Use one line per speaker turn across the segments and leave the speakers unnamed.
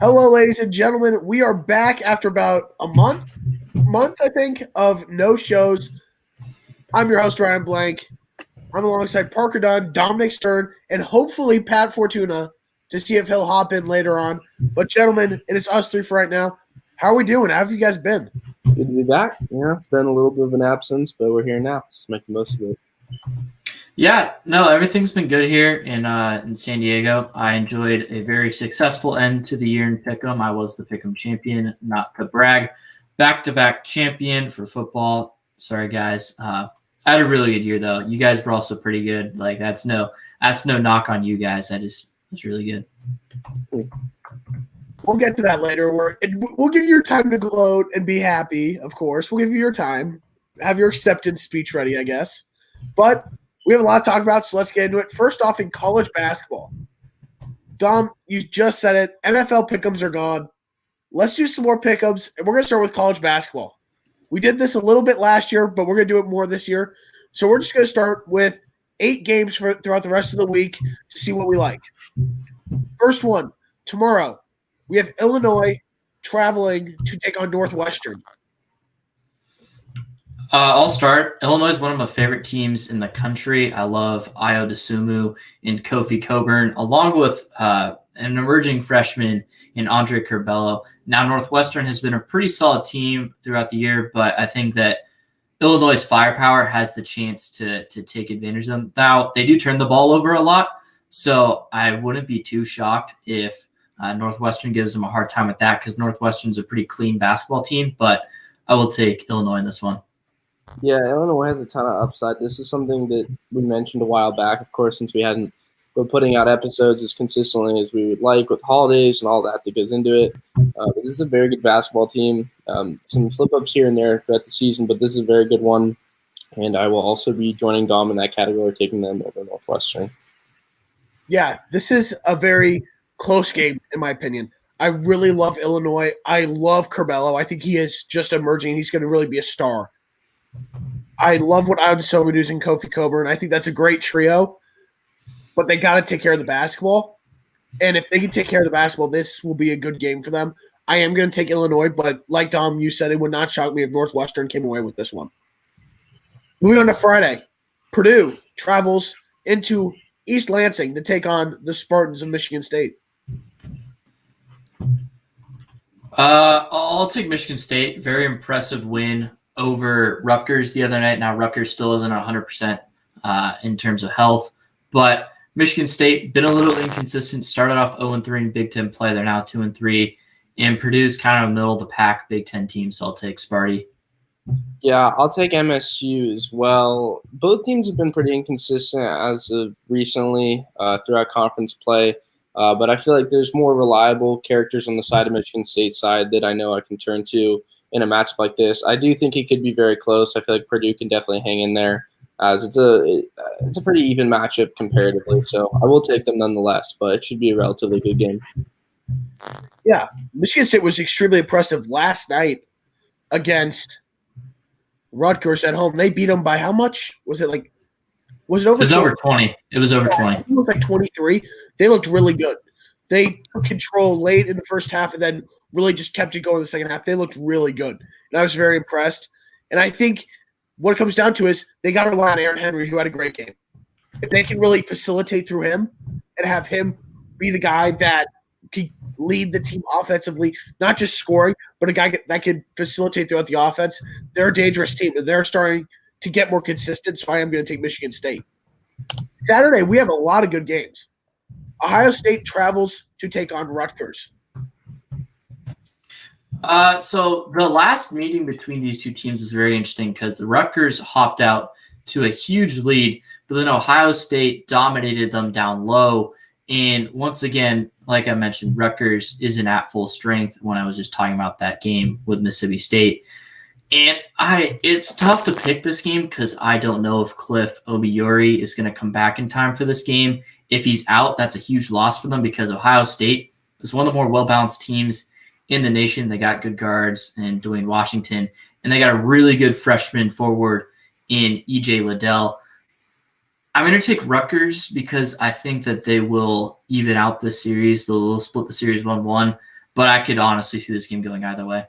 Hello, ladies and gentlemen. We are back after about a month I think, of no shows. I'm your host Ryan Blank. I'm alongside Parker Dunn, Dominic Stern, and hopefully Pat Fortuna to see if he'll hop in later on. But gentlemen, it is us three for right now. How are we doing? How have you guys been?
Good to be back. Yeah, it's been a little bit of an absence, but we're here now. Let's make the most of it.
Yeah, no, everything's been good here in San Diego. I enjoyed a very successful end to the year in Pick'em. I was the Pick'em champion, not to brag. Back-to-back champion for football. Sorry, guys. I had a really good year though. You guys were also pretty good. Like that's no knock on you guys. It's really good.
We'll get to that later. We'll give you your time to gloat and be happy, of course. We'll give you your time. Have your acceptance speech ready, I guess. But we have a lot to talk about, so let's get into it. First off, in college basketball. Dom, you just said it. NFL pick'ems are gone. Let's do some more pick'ems, and we're going to start with college basketball. We did this a little bit last year, but we're going to do it more this year. So we're just going to start with 8 games throughout the rest of the week to see what we like. First one, tomorrow, we have Illinois traveling to take on Northwestern.
I'll start. Illinois is one of my favorite teams in the country. I love Ayo Dosunmu and Kofi Coburn, along with an emerging freshman in Andre Curbelo. Now, Northwestern has been a pretty solid team throughout the year, but I think that Illinois' firepower has the chance to take advantage of them. Now, they do turn the ball over a lot, so I wouldn't be too shocked if Northwestern gives them a hard time with that because Northwestern's a pretty clean basketball team, but I will take Illinois in this one.
Yeah, Illinois has a ton of upside. This is something that we mentioned a while back, of course, since we hadn't been putting out episodes as consistently as we would like with holidays and all that goes into it. But this is a very good basketball team. Some slip-ups here and there throughout the season, but this is a very good one. And I will also be joining Dom in that category, taking them over Northwestern.
Yeah, this is a very close game, in my opinion. I really love Illinois. I love Curbelo. I think he is just emerging. He's going to really be a star. I love what Ayo is in Kofi Coburn. I think that's a great trio, but they got to take care of the basketball. And if they can take care of the basketball, this will be a good game for them. I am going to take Illinois, but like Dom, you said, it would not shock me if Northwestern came away with this one. Moving on to Friday, Purdue travels into East Lansing to take on the Spartans of Michigan State.
I'll take Michigan State. Very impressive win over Rutgers the other night. Now, Rutgers still isn't 100% in terms of health, but Michigan State been a little inconsistent. Started off 0-3 in Big Ten play. They're now 2-3, and Purdue's kind of middle of the pack Big Ten team, so I'll take Sparty.
Yeah, I'll take MSU as well. Both teams have been pretty inconsistent as of recently throughout conference play, but I feel like there's more reliable characters on the side of Michigan State side that I know I can turn to in a matchup like this. I do think it could be very close. I feel like Purdue can definitely hang in there, as it's a pretty even matchup comparatively. So I will take them nonetheless, but it should be a relatively good game.
Yeah, Michigan State was extremely impressive last night against Rutgers at home. They beat them by how much? Was it over?
It was over 20. It was over 20.
It was like 23. They looked really good. They took control late in the first half and then really just kept it going in the second half. They looked really good. And I was very impressed. And I think what it comes down to is they got to rely on Aaron Henry, who had a great game. If they can really facilitate through him and have him be the guy that can lead the team offensively, not just scoring, but a guy that can facilitate throughout the offense, they're a dangerous team. And they're starting to get more consistent, so I am going to take Michigan State. Saturday, we have a lot of good games. Ohio State travels to take on Rutgers.
So the last meeting between these two teams is very interesting because the Rutgers hopped out to a huge lead, but then Ohio State dominated them down low. And once again, like I mentioned, Rutgers isn't at full strength when I was just talking about that game with Mississippi State. And it's tough to pick this game because I don't know if Cliff Obiori is going to come back in time for this game. If he's out, that's a huge loss for them because Ohio State is one of the more well-balanced teams in the nation. They got good guards in Dwayne Washington, and they got a really good freshman forward in E.J. Liddell. I'm going to take Rutgers because I think that they will even out this series. They'll split the series 1-1. but I could honestly see this game going either way.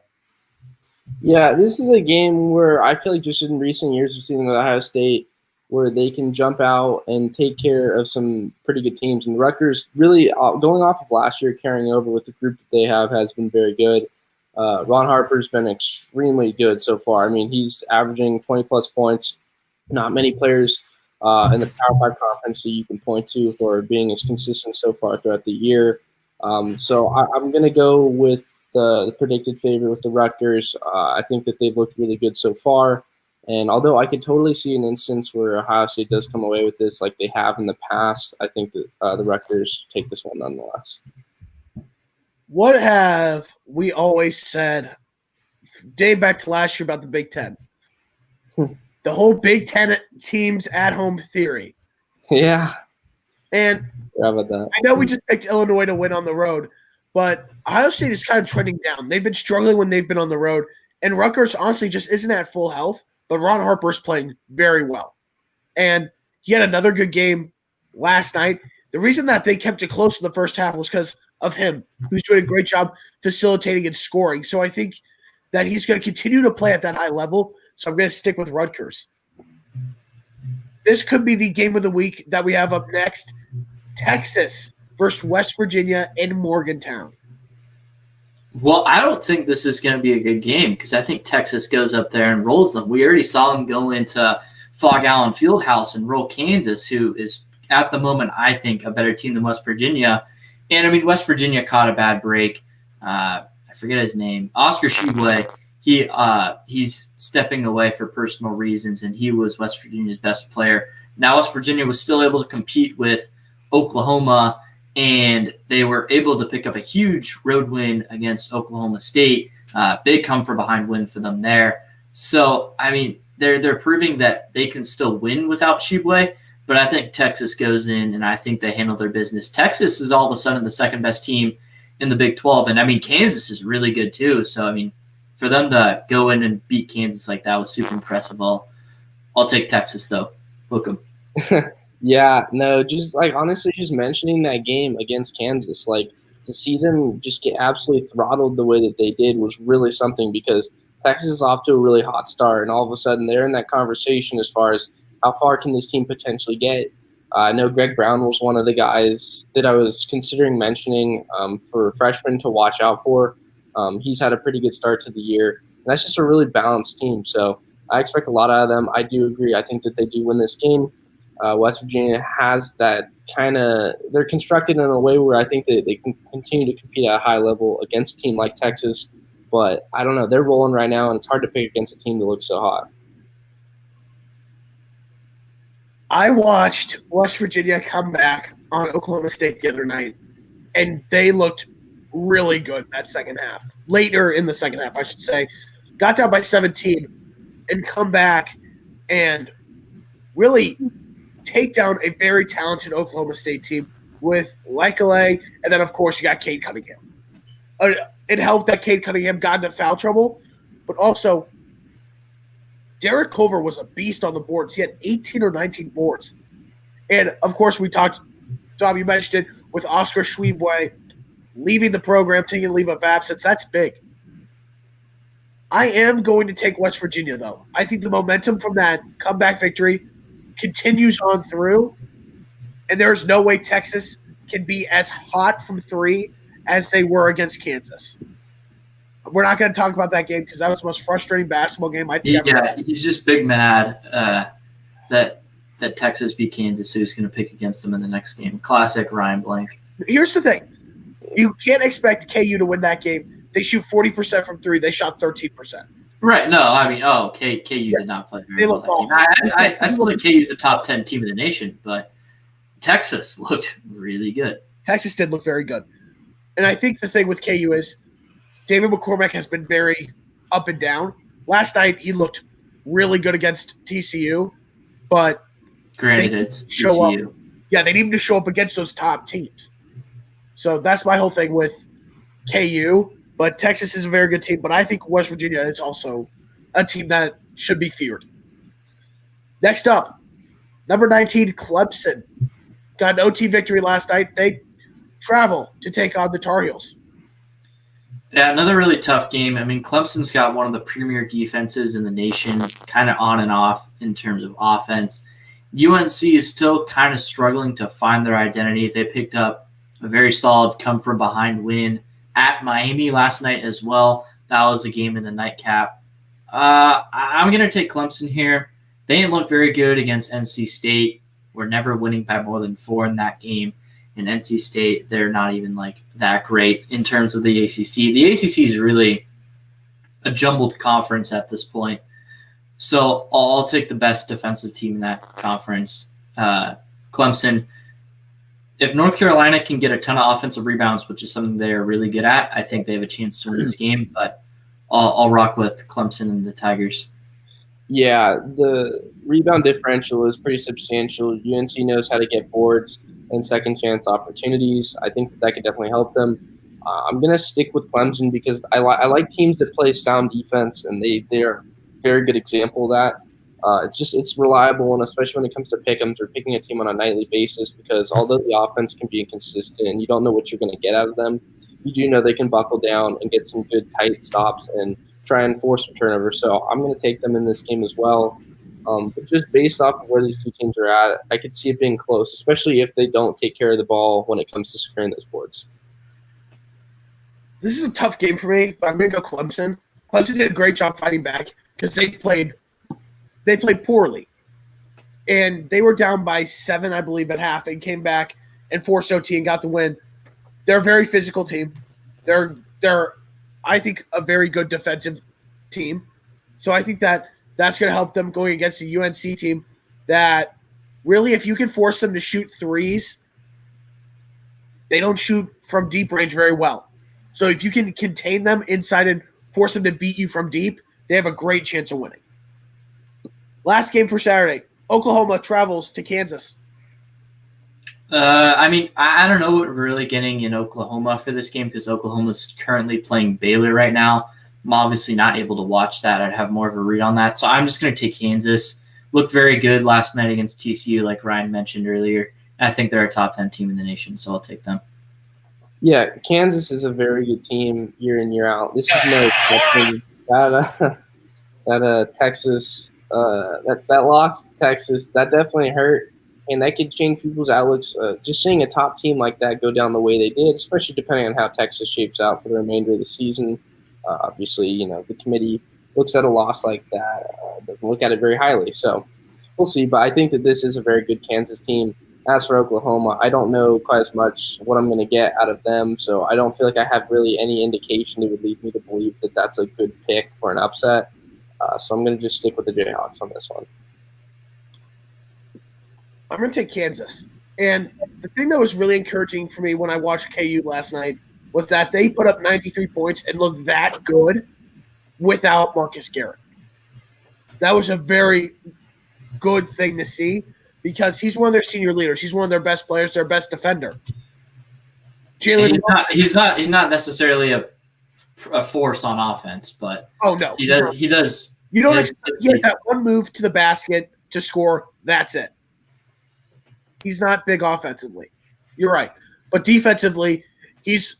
Yeah, this is a game where I feel like just in recent years we've seen Ohio State where they can jump out and take care of some pretty good teams. And Rutgers really, going off of last year, carrying over with the group that they have, has been very good. Ron Harper's been extremely good so far. I mean, he's averaging 20-plus points. Not many players in the Power 5 conference that you can point to for being as consistent so far throughout the year. So I'm going to go with the predicted favorite with the Rutgers. I think that they've looked really good so far. And although I could totally see an instance where Ohio State does come away with this like they have in the past, I think that the Rutgers take this one nonetheless.
What have we always said, day back to last year, about the Big Ten? The whole Big Ten teams at home theory.
Yeah.
And
how about that?
I know we just picked Illinois to win on the road, but Ohio State is kind of trending down. They've been struggling when they've been on the road, and Rutgers honestly just isn't at full health, but Ron Harper's playing very well. And he had another good game last night. The reason that they kept it close in the first half was because of him, who's doing a great job facilitating and scoring. So I think that he's going to continue to play at that high level, so I'm going to stick with Rutgers. This could be the game of the week that we have up next. Texas versus West Virginia in Morgantown.
Well, I don't think this is going to be a good game because I think Texas goes up there and rolls them. We already saw them go into Fog Allen Fieldhouse and roll Kansas, who is at the moment, I think, a better team than West Virginia. And, I mean, West Virginia caught a bad break. I forget his name. Oscar Tshiebwe, he's stepping away for personal reasons, and he was West Virginia's best player. Now West Virginia was still able to compete with Oklahoma, and they were able to pick up a huge road win against Oklahoma State. Big come-from-behind win for them there. So, I mean, they're proving that they can still win without Tshiebwe, but I think Texas goes in, and I think they handle their business. Texas is all of a sudden the second-best team in the Big 12, and, I mean, Kansas is really good too. So, I mean, for them to go in and beat Kansas like that was super impressive. I'll take Texas, though. Hook 'em.
Yeah, no, just like honestly, just mentioning that game against Kansas, like to see them just get absolutely throttled the way that they did was really something because Texas is off to a really hot start, and all of a sudden they're in that conversation as far as how far can this team potentially get. I know Greg Brown was one of the guys that I was considering mentioning for freshmen to watch out for. He's had a pretty good start to the year, and that's just a really balanced team. So I expect a lot out of them. I do agree. I think that they do win this game. West Virginia has that kind of – they're constructed in a way where I think that they can continue to compete at a high level against a team like Texas. But I don't know. They're rolling right now, and it's hard to pick against a team that looks so hot.
I watched West Virginia come back on Oklahoma State the other night, and they looked really good that second half. Later in the second half, I should say. Got down by 17 and come back and really – take down a very talented Oklahoma State team with Lekele, and then, of course, you got Cade Cunningham. It helped that Cade Cunningham got into foul trouble, but also Derek Culver was a beast on the boards. He had 18 or 19 boards. And, of course, we talked, Tom, you mentioned it, with Oscar Tshiebwe leaving the program, taking a leave of absence. That's big. I am going to take West Virginia, though. I think the momentum from that comeback victory continues on through, and there's no way Texas can be as hot from three as they were against Kansas. We're not going to talk about that game because that was the most frustrating basketball game I think ever.
Yeah, he's just big mad that Texas beat Kansas, so he's going to pick against them in the next game. Classic Ryan Blank.
Here's the thing. You can't expect KU to win that game. They shoot 40% from three. They shot 13%.
Right. No, I mean, KU did not play very well that game. I still think KU is the top 10 team in the nation, but Texas looked really good.
Texas did look very good. And I think the thing with KU is David McCormack has been very up and down. Last night he looked really good against TCU, but
granted it's TCU.
Yeah, they need him to show up against those top teams. So that's my whole thing with KU. But Texas is a very good team. But I think West Virginia is also a team that should be feared. Next up, number 19, Clemson. Got an OT victory last night. They travel to take on the Tar Heels.
Yeah, another really tough game. I mean, Clemson's got one of the premier defenses in the nation, kind of on and off in terms of offense. UNC is still kind of struggling to find their identity. They picked up a very solid come from behind win at Miami last night as well. That was a game in the nightcap. I'm going to take Clemson here. They didn't look very good against NC State. We're never winning by more than 4 in that game. In NC State, they're not even like that great in terms of the ACC. The ACC is really a jumbled conference at this point. So I'll take the best defensive team in that conference, Clemson. If North Carolina can get a ton of offensive rebounds, which is something they're really good at, I think they have a chance to win this game. But I'll rock with Clemson and the Tigers.
Yeah, the rebound differential is pretty substantial. UNC knows how to get boards and second chance opportunities. I think that could definitely help them. I'm going to stick with Clemson because I like teams that play sound defense, and they're a very good example of that. It's reliable, and especially when it comes to pick'ems or picking a team on a nightly basis, because although the offense can be inconsistent and you don't know what you're going to get out of them, you do know they can buckle down and get some good tight stops and try and force a turnover. So I'm going to take them in this game as well. But just based off of where these two teams are at, I could see it being close, especially if they don't take care of the ball when it comes to securing those boards.
This is a tough game for me, but I'm going to go Clemson. Clemson did a great job fighting back because they played poorly. And they were down by 7, I believe, at half and came back and forced OT and got the win. They're a very physical team. They're I think, a very good defensive team. So I think that's going to help them going against a UNC team that really, if you can force them to shoot threes, they don't shoot from deep range very well. So if you can contain them inside and force them to beat you from deep, they have a great chance of winning. Last game for Saturday, Oklahoma travels to Kansas.
I mean, I don't know what we're really getting in Oklahoma for this game because Oklahoma's currently playing Baylor right now. I'm obviously not able to watch that. I'd have more of a read on that. So I'm just going to take Kansas. Looked very good last night against TCU, like Ryan mentioned earlier. I think they're a top 10 team in the nation, so I'll take them.
Yeah, Kansas is a very good team year in, year out. This is no exception. That Texas, that loss to Texas, that definitely hurt. And that could change people's outlooks. Just seeing a top team like that go down the way they did, especially depending on how Texas shapes out for the remainder of the season. Obviously, the committee looks at a loss like that, doesn't look at it very highly. So we'll see. But I think that this is a very good Kansas team. As for Oklahoma, I don't know quite as much what I'm going to get out of them. So I don't feel like I have really any indication that would lead me to believe that that's a good pick for an upset. So I'm going to just stick with the Jayhawks on this one.
I'm going to take Kansas. And the thing that was really encouraging for me when I watched KU last night was that they put up 93 points and looked that good without Marcus Garrett. That was a very good thing to see because he's one of their senior leaders. He's one of their best players, their best defender. Jalen,
he's not necessarily a force on offense, but
no,
he does.
You don't expect he has that one move to the basket to score. That's it. He's not big offensively. You're right. But defensively, he's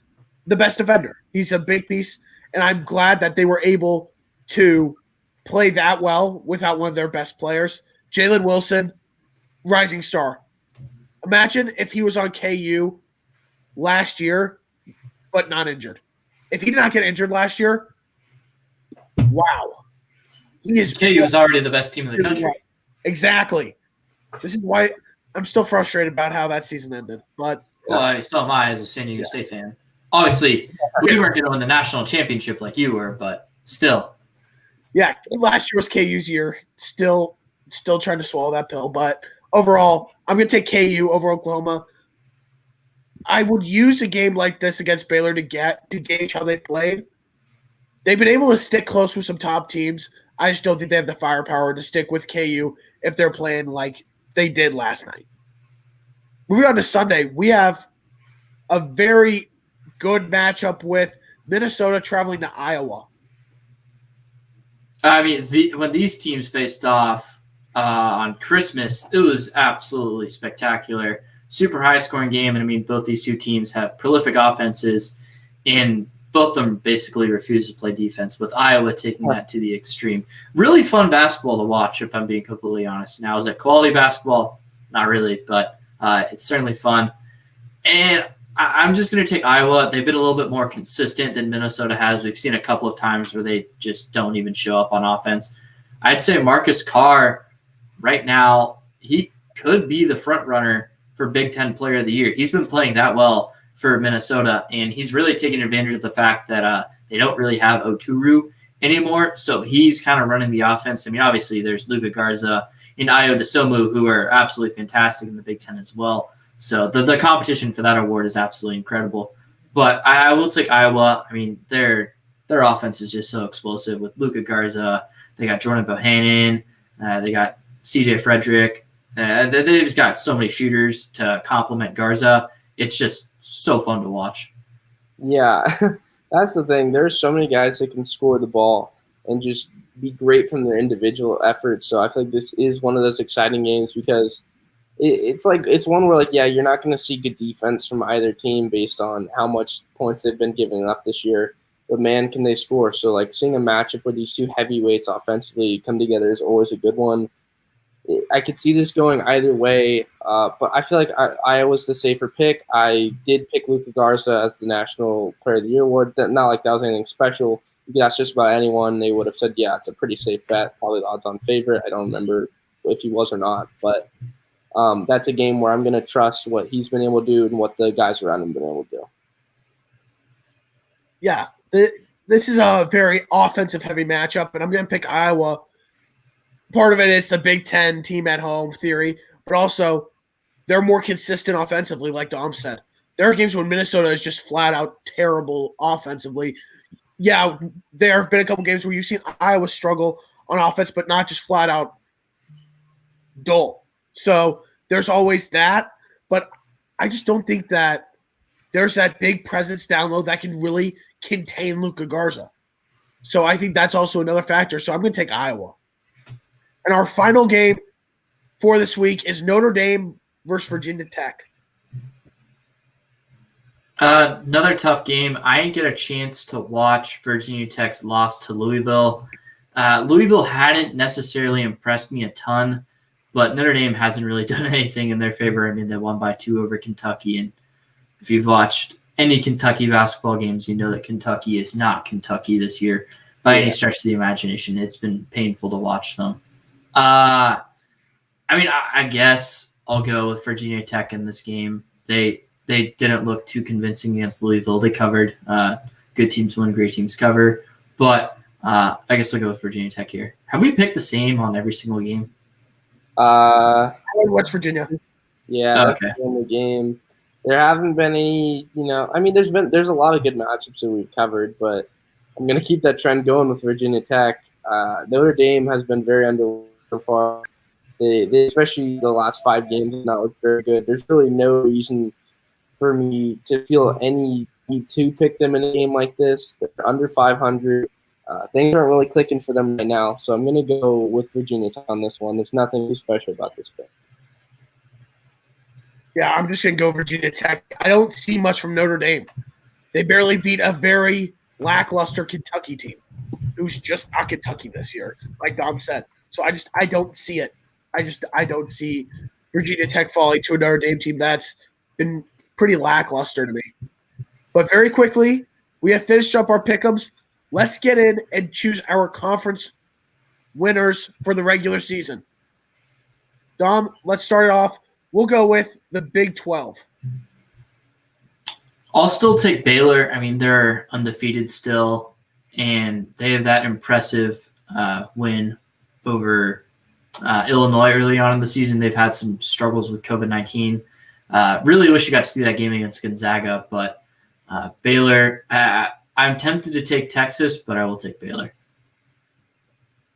the best defender. He's a big piece, and I'm glad that they were able to play that well without one of their best players. Jalen Wilson, rising star. Imagine if he was on KU last year, but not injured. If he did not get injured last year, wow.
KU was already the best team in the country.
Exactly. This is why I'm still frustrated about how that season ended. But
still am I as a San Diego State fan. Obviously, we weren't going to win the national championship like you were, but still.
Yeah, last year was KU's year. Still trying to swallow that pill. But overall, I'm going to take KU over Oklahoma. I would use a game like this against Baylor to gauge how they played. They've been able to stick close with some top teams. I just don't think they have the firepower to stick with KU if they're playing like they did last night. Moving on to Sunday, we have a very good matchup with Minnesota traveling to Iowa.
I mean, when these teams faced off on Christmas, it was absolutely spectacular. Super high-scoring game, and I mean, both these two teams have prolific offenses, and both of them basically refuse to play defense, with Iowa taking that to the extreme. Really fun basketball to watch, if I'm being completely honest. Now, is it quality basketball? Not really, but it's certainly fun. And I'm just going to take Iowa. They've been a little bit more consistent than Minnesota has. We've seen a couple of times where they just don't even show up on offense. I'd say Marcus Carr, right now, he could be the front runner for Big Ten Player of the Year. He's been playing that well for Minnesota, and he's really taking advantage of the fact that they don't really have Oturu anymore, so he's kind of running the offense. I mean, obviously, there's Luka Garza and Ayo Dosunmu, who are absolutely fantastic in the Big Ten as well. So the competition for that award is absolutely incredible. But I will take Iowa. I mean, their offense is just so explosive with Luka Garza. They got Jordan Bohannon. They got CJ Frederick. They've got so many shooters to complement Garza. It's just so fun to watch.
Yeah, that's the thing. There's so many guys that can score the ball and just be great from their individual efforts. So I feel like this is one of those exciting games because it's one where, like, yeah, you're not going to see good defense from either team based on how much points they've been giving up this year. But, man, can they score. So, like, seeing a matchup where these two heavyweights offensively come together is always a good one. I could see this going either way, but I feel like Iowa's the safer pick. I did pick Luka Garza as the National Player of the Year award. Not like that was anything special. You could ask just about anyone. They would have said, yeah, it's a pretty safe bet, probably the odds-on favorite. I don't remember if he was or not, but that's a game where I'm going to trust what he's been able to do and what the guys around him have been able to do.
Yeah, this is a very offensive-heavy matchup, and I'm going to pick Iowa. Part of it is the Big Ten team at home theory, but also they're more consistent offensively, like Dom said. There are games when Minnesota is just flat-out terrible offensively. Yeah, there have been a couple games where you've seen Iowa struggle on offense, but not just flat-out dull. So there's always that, but I just don't think that there's that big presence down low that can really contain Luka Garza. So I think that's also another factor. So I'm going to take Iowa. And our final game for this week is Notre Dame versus Virginia Tech.
Another tough game. I didn't get a chance to watch Virginia Tech's loss to Louisville. Louisville hadn't necessarily impressed me a ton, but Notre Dame hasn't really done anything in their favor. I mean, they won by 2 over Kentucky, and if you've watched any Kentucky basketball games, you know that Kentucky is not Kentucky this year by any stretch of the imagination. It's been painful to watch them. I mean, I guess I'll go with Virginia Tech in this game. They didn't look too convincing against Louisville. They covered. Good teams win, great teams cover. But I guess I'll go with Virginia Tech here. Have we picked the same on every single game?
West Virginia.
Yeah, that's the only game. There haven't been any, I mean, there's a lot of good matchups that we've covered, but I'm going to keep that trend going with Virginia Tech. Notre Dame has been very under so far. They especially the last 5 games have not looked very good. There's really no reason for me to feel any need to pick them in a game like this. They're under 500. Things aren't really clicking for them right now, so I'm going to go with Virginia Tech on this one. There's nothing too special about this pick.
Yeah, I'm just going to go Virginia Tech. I don't see much from Notre Dame. They barely beat a very lackluster Kentucky team who's just not Kentucky this year, like Dom said. So I don't see it. I don't see Virginia Tech falling to a Notre Dame team that's been pretty lackluster to me. But very quickly, we have finished up our pick'ems. Let's get in and choose our conference winners for the regular season. Dom, let's start it off. We'll go with the Big 12.
I'll still take Baylor. I mean, they're undefeated still, and they have that impressive win over Illinois early on in the season. They've had some struggles with COVID-19. Really wish you got to see that game against Gonzaga, but Baylor, I'm tempted to take Texas, but I will take Baylor.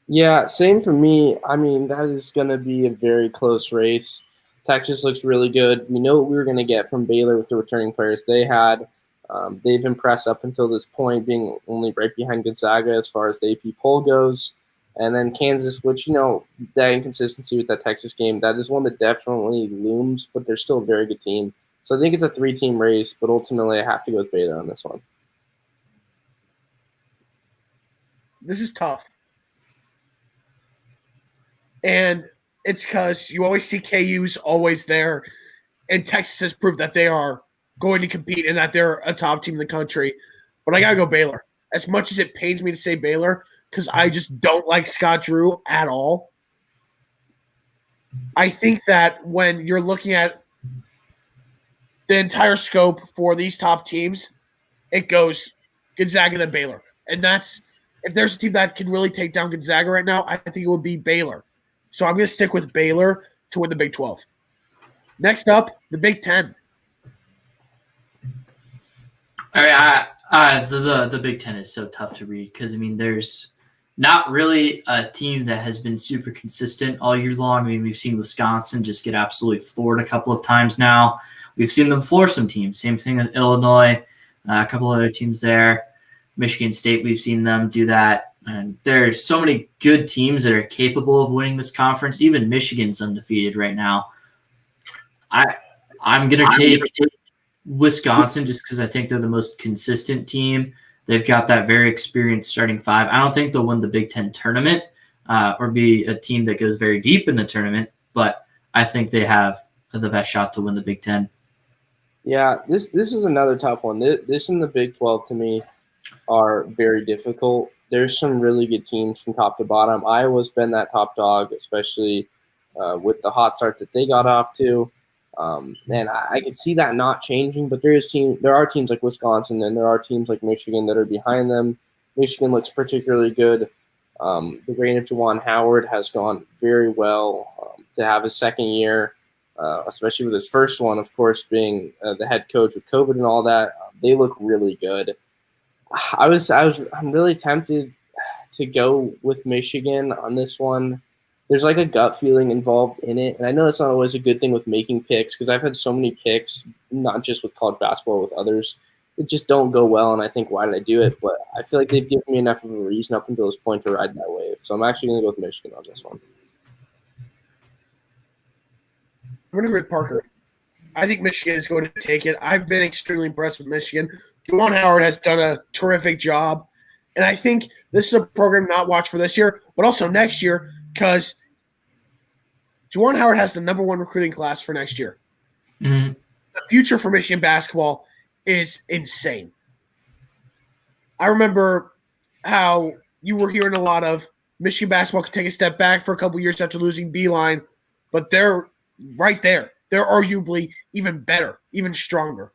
Yeah, same for me. I mean, that is going to be a very close race. Texas looks really good. We know what we were going to get from Baylor with the returning players they had. They've impressed up until this point, being only right behind Gonzaga as far as the AP poll goes. And then Kansas, which, that inconsistency with that Texas game, that is one that definitely looms, but they're still a very good team. So I think it's a 3-team race, but ultimately I have to go with Baylor on this one.
this is tough. And it's because you always see KU's always there, and Texas has proved that they are going to compete and that they're a top team in the country. But I got to go Baylor. As much as it pains me to say Baylor, because I just don't like Scott Drew at all, I think that when you're looking at the entire scope for these top teams, it goes Gonzaga then Baylor. And that's – if there's a team that can really take down Gonzaga right now, I think it would be Baylor. So I'm going to stick with Baylor to win the Big 12. Next up, the Big 10.
All right, the Big Ten is so tough to read because, I mean, there's not really a team that has been super consistent all year long. I mean, we've seen Wisconsin just get absolutely floored a couple of times now. We've seen them floor some teams. Same thing with Illinois, a couple other teams there. Michigan State, we've seen them do that. And there's so many good teams that are capable of winning this conference. Even Michigan's undefeated right now. I'm going to take Wisconsin just because I think they're the most consistent team. They've got that very experienced starting five. I don't think they'll win the Big Ten tournament or be a team that goes very deep in the tournament, but I think they have the best shot to win the Big Ten.
Yeah, this is another tough one. This and the Big 12 to me are very difficult. There's some really good teams from top to bottom. Iowa's been that top dog, especially with the hot start that they got off to. And I could see that not changing, but there are teams like Wisconsin and there are teams like Michigan that are behind them. Michigan looks particularly good. The reign of Juwan Howard has gone very well to have his second year, especially with his first one, of course, being the head coach with COVID and all that. They look really good. I'm really tempted to go with Michigan on this one. There's like a gut feeling involved in it. And I know that's not always a good thing with making picks because I've had so many picks, not just with college basketball, with others, that just don't go well. And I think, why did I do it? But I feel like they've given me enough of a reason up until this point to ride that wave. So I'm actually going to go with Michigan on this one.
I'm going to agree with Parker. I think Michigan is going to take it. I've been extremely impressed with Michigan. Juwan Howard has done a terrific job. And I think this is a program not watch for this year, but also next year because Juwan Howard has the number one recruiting class for next year.
Mm-hmm.
The future for Michigan basketball is insane. I remember how you were hearing a lot of Michigan basketball could take a step back for a couple years after losing Beeline, but they're right there. They're arguably even better, even stronger.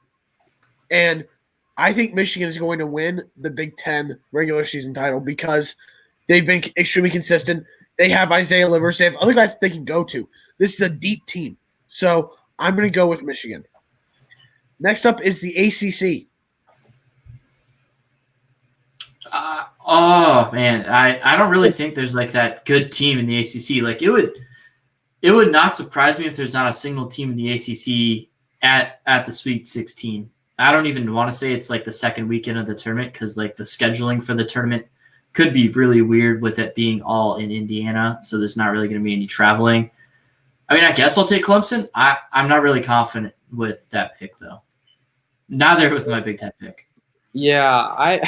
And I think Michigan is going to win the Big Ten regular season title because they've been extremely consistent. They have Isaiah Livers. They have other guys that they can go to. This is a deep team. So I'm going to go with Michigan. Next up is the ACC.
Oh, man. I don't really think there's like that good team in the ACC. Like it would not surprise me if there's not a single team in the ACC at the Sweet 16. I don't even want to say it's like the second weekend of the tournament because like the scheduling for the tournament could be really weird with it being all in Indiana. So there's not really going to be any traveling. I mean, I guess I'll take Clemson. I'm not really confident with that pick though. Neither with my Big Ten pick.
Yeah, I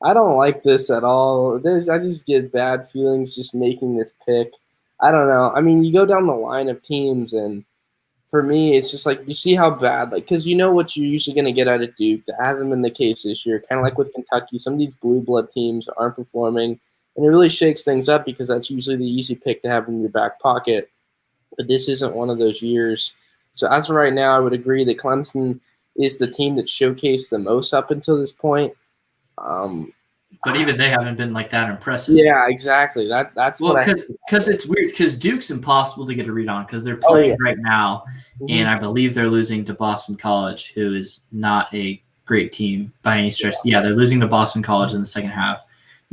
don't like this at all. I just get bad feelings just making this pick. I don't know. I mean, you go down the line of teams and for me, it's just like you see how bad, like, because you know what you're usually going to get out of Duke. That hasn't been the case this year. Kind of like with Kentucky, some of these blue blood teams aren't performing, and it really shakes things up because that's usually the easy pick to have in your back pocket. But this isn't one of those years. So as of right now, I would agree that Clemson is the team that showcased the most up until this point.
But even they haven't been like that impressive.
Yeah, exactly. That's what
because it's weird because Duke's impossible to get a read on because they're playing right now, and I believe they're losing to Boston College, who is not a great team by any stretch. Yeah, they're losing to Boston College in the second half.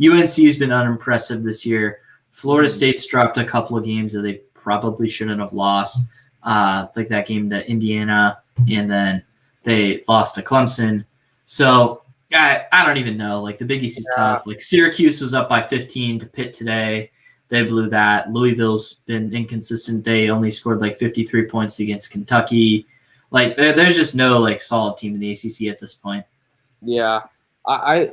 UNC's been unimpressive this year. Florida State's dropped a couple of games that they probably shouldn't have lost, like that game to Indiana, and then they lost to Clemson. So I don't even know. Like the Big East is tough. Like Syracuse was up by 15 to Pitt today. They blew that. Louisville's been inconsistent. They only scored like 53 points against Kentucky. Like there's just no like solid team in the ACC at this point.
Yeah, I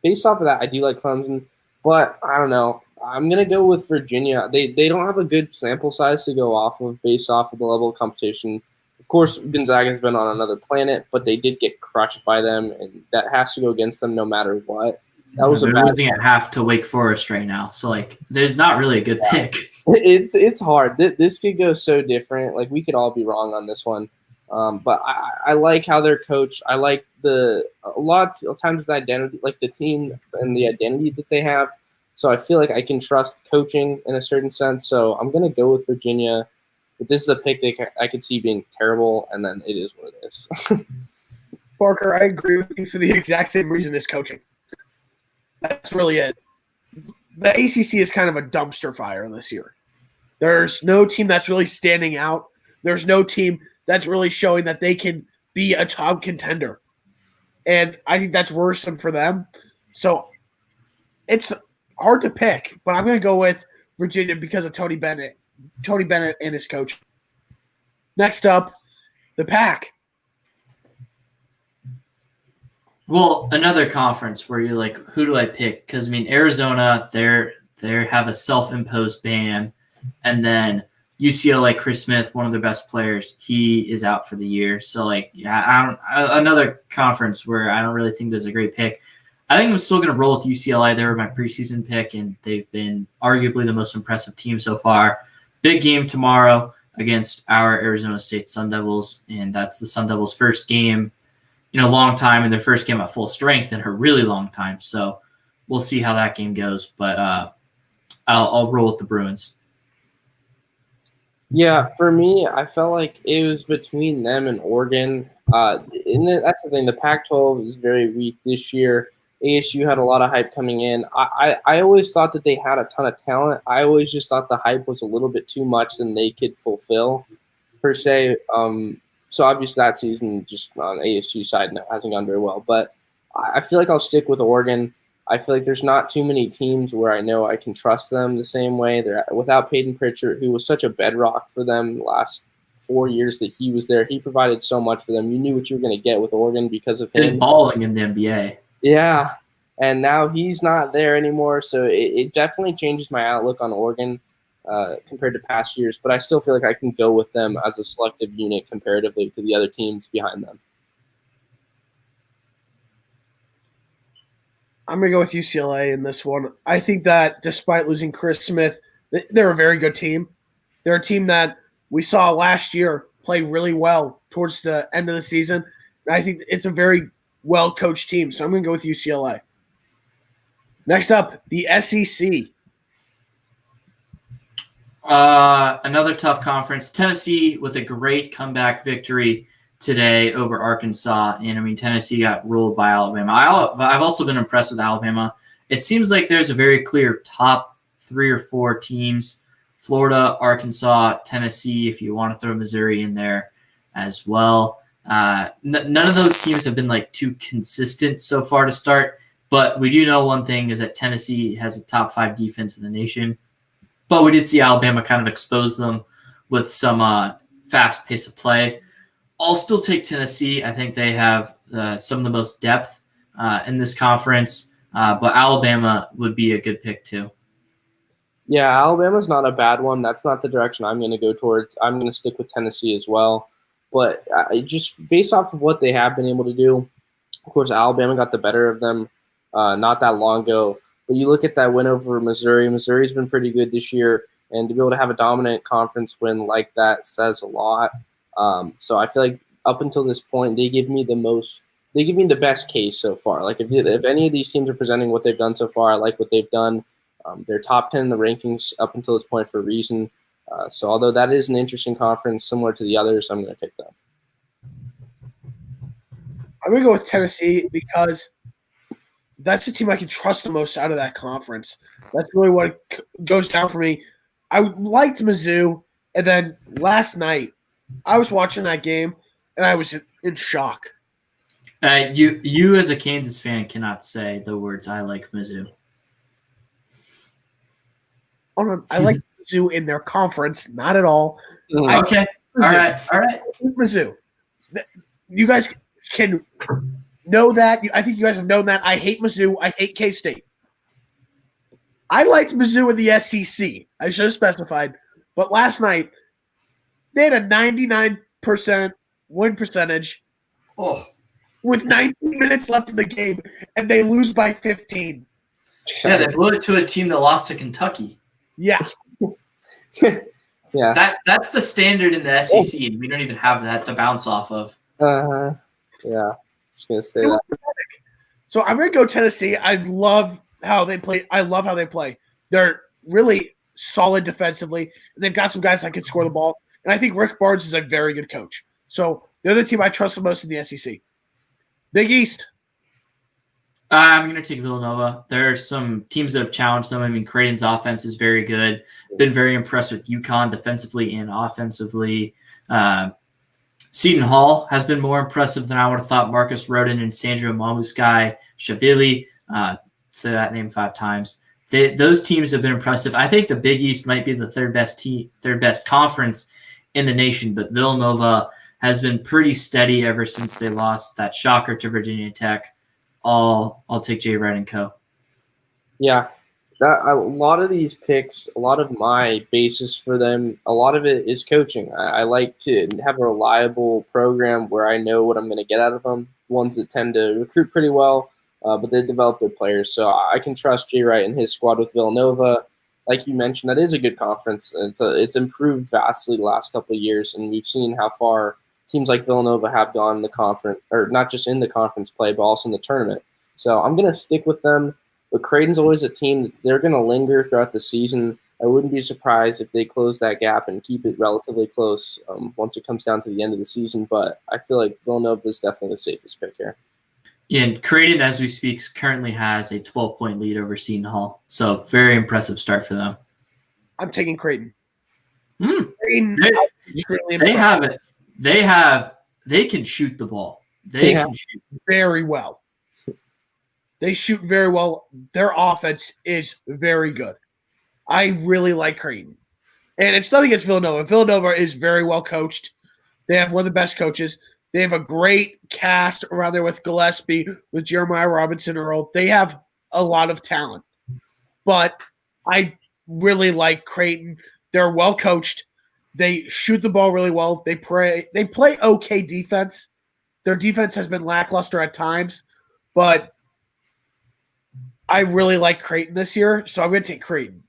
based off of that, I do like Clemson. But I don't know. I'm gonna go with Virginia. They don't have a good sample size to go off of based off of the level of competition. Of course, Gonzaga's been on another planet, but they did get crushed by them, and that has to go against them no matter what. That was a
They're
bad.
losing at half to Wake Forest right now, so like, there's not really a good pick.
It's hard. This could go so different. Like we could all be wrong on this one. But I like how they're coached. I like a lot of times the identity, like the team and the identity that they have. So I feel like I can trust coaching in a certain sense. So I'm gonna go with Virginia. But this is a pick that I could see being terrible, and then it is what it is.
Parker, I agree with you for the exact same reason as coaching. That's really it. The ACC is kind of a dumpster fire this year. There's no team that's really standing out. There's no team that's really showing that they can be a top contender. And I think that's worrisome for them. So it's hard to pick, but I'm going to go with Virginia because of Tony Bennett and his coach. Next up, the Pac.
Well, another conference where you're like, who do I pick? Because I mean, Arizona, they have a self-imposed ban, and then UCLA, Chris Smith, one of their best players, he is out for the year. So like, yeah, another conference where I don't really think there's a great pick. I think I'm still going to roll with UCLA. They were my preseason pick, and they've been arguably the most impressive team so far. Big game tomorrow against our Arizona State Sun Devils, and that's the Sun Devils' first game in a long time, and their first game at full strength in a really long time. So we'll see how that game goes, but I'll roll with the Bruins.
Yeah, for me, I felt like it was between them and Oregon. That's the thing. The Pac-12 is very weak this year. ASU had a lot of hype coming in. I always thought that they had a ton of talent. I always just thought the hype was a little bit too much than they could fulfill, per se. So obviously that season just on ASU side hasn't gone very well. But I feel like I'll stick with Oregon. I feel like there's not too many teams where I know I can trust them the same way. They're without Peyton Pritchard, who was such a bedrock for them the last 4 years that he was there. He provided so much for them. You knew what you were going to get with Oregon because of him.
Been balling in the NBA.
Yeah, and now he's not there anymore. So it definitely changes my outlook on Oregon compared to past years. But I still feel like I can go with them as a selective unit comparatively to the other teams behind them.
I'm going to go with UCLA in this one. I think that despite losing Chris Smith, they're a very good team. They're a team that we saw last year play really well towards the end of the season. And I think it's a very well-coached team, so I'm going to go with UCLA. Next up, the SEC.
Another tough conference. Tennessee with a great comeback victory today over Arkansas. And I mean, Tennessee got ruled by Alabama. I've also been impressed with Alabama. It seems like there's a very clear top 3 or 4 teams: Florida, Arkansas, Tennessee, if you want to throw Missouri in there as well. None of those teams have been like too consistent so far to start. But we do know one thing is that Tennessee has a top 5 defense in the nation. But we did see Alabama kind of expose them with some fast pace of play. I'll still take Tennessee. I think they have some of the most depth in this conference. But Alabama would be a good pick too.
Yeah, Alabama's not a bad one. That's not the direction I'm going to go towards. I'm going to stick with Tennessee as well. But just based off of what they have been able to do, of course, Alabama got the better of them not that long ago. But you look at that win over Missouri. Missouri's been pretty good this year, and to be able to have a dominant conference win like that says a lot. So I feel like up until this point, they give me the best case so far. Like if any of these teams are presenting what they've done so far, I like what they've done. They're top 10 in the rankings up until this point for a reason. So although that is an interesting conference similar to the others, I'm going to take them.
I'm going to go with Tennessee because that's the team I can trust the most out of that conference. That's really what goes down for me. I liked Mizzou, and then last night I was watching that game, and I was in shock.
You as a Kansas fan cannot say the words "I like Mizzou."
Oh, no, I like Mizzou in their conference, not at all.
Okay, all right.
Mizzou. You guys can know that. I think you guys have known that. I hate Mizzou. I hate K-State. I liked Mizzou in the SEC. I should have specified. But last night, they had a 99% win percentage
Oh,
with 19 minutes left in the game, and they lose by 15.
yeah, they blew it to a team that lost to Kentucky.
Yeah.
Yeah.
That's the standard in the SEC, and we don't even have that to bounce off of.
Yeah. Just gonna say that.
So I'm going to go Tennessee. I love how they play. They're really solid defensively. And they've got some guys that can score the ball. And I think Rick Barnes is a very good coach. So they're the team I trust the most in the SEC. Big East.
I'm going to take Villanova. There are some teams that have challenged them. I mean, Creighton's offense is very good. Been very impressed with UConn defensively and offensively. Seton Hall has been more impressive than I would have thought. Marcus Rodin and Sandro Mamuskai Shavili, say that name 5 times. Those teams have been impressive. I think the Big East might be the third best conference in the nation, but Villanova has been pretty steady ever since they lost that shocker to Virginia Tech. I'll take Jay Wright and Co.
Yeah. A lot of these picks, a lot of my basis for them, a lot of it is coaching. I like to have a reliable program where I know what I'm going to get out of them. Ones that tend to recruit pretty well, but they develop good players. So I can trust Jay Wright and his squad with Villanova. Like you mentioned, that is a good conference. It's improved vastly the last couple of years, and we've seen how far teams like Villanova have gone in the conference, or not just in the conference play, but also in the tournament. So I'm going to stick with them. But Creighton's always a team that they're going to linger throughout the season. I wouldn't be surprised if they close that gap and keep it relatively close once it comes down to the end of the season. But I feel like Villanova is definitely the safest pick here.
Yeah, and Creighton, as we speak, currently has a 12-point lead over Seton Hall. So very impressive start for them.
I'm taking Creighton.
Creighton, they can shoot the ball. They can shoot
very well. They shoot very well. Their offense is very good. I really like Creighton. And it's nothing against Villanova. Villanova is very well coached. They have one of the best coaches. They have a great cast around there with Gillespie, with Jeremiah Robinson Earl. They have a lot of talent. But I really like Creighton. They're well coached. They shoot the ball really well. They play okay defense. Their defense has been lackluster at times, but I really like Creighton this year, so I'm going to take Creighton.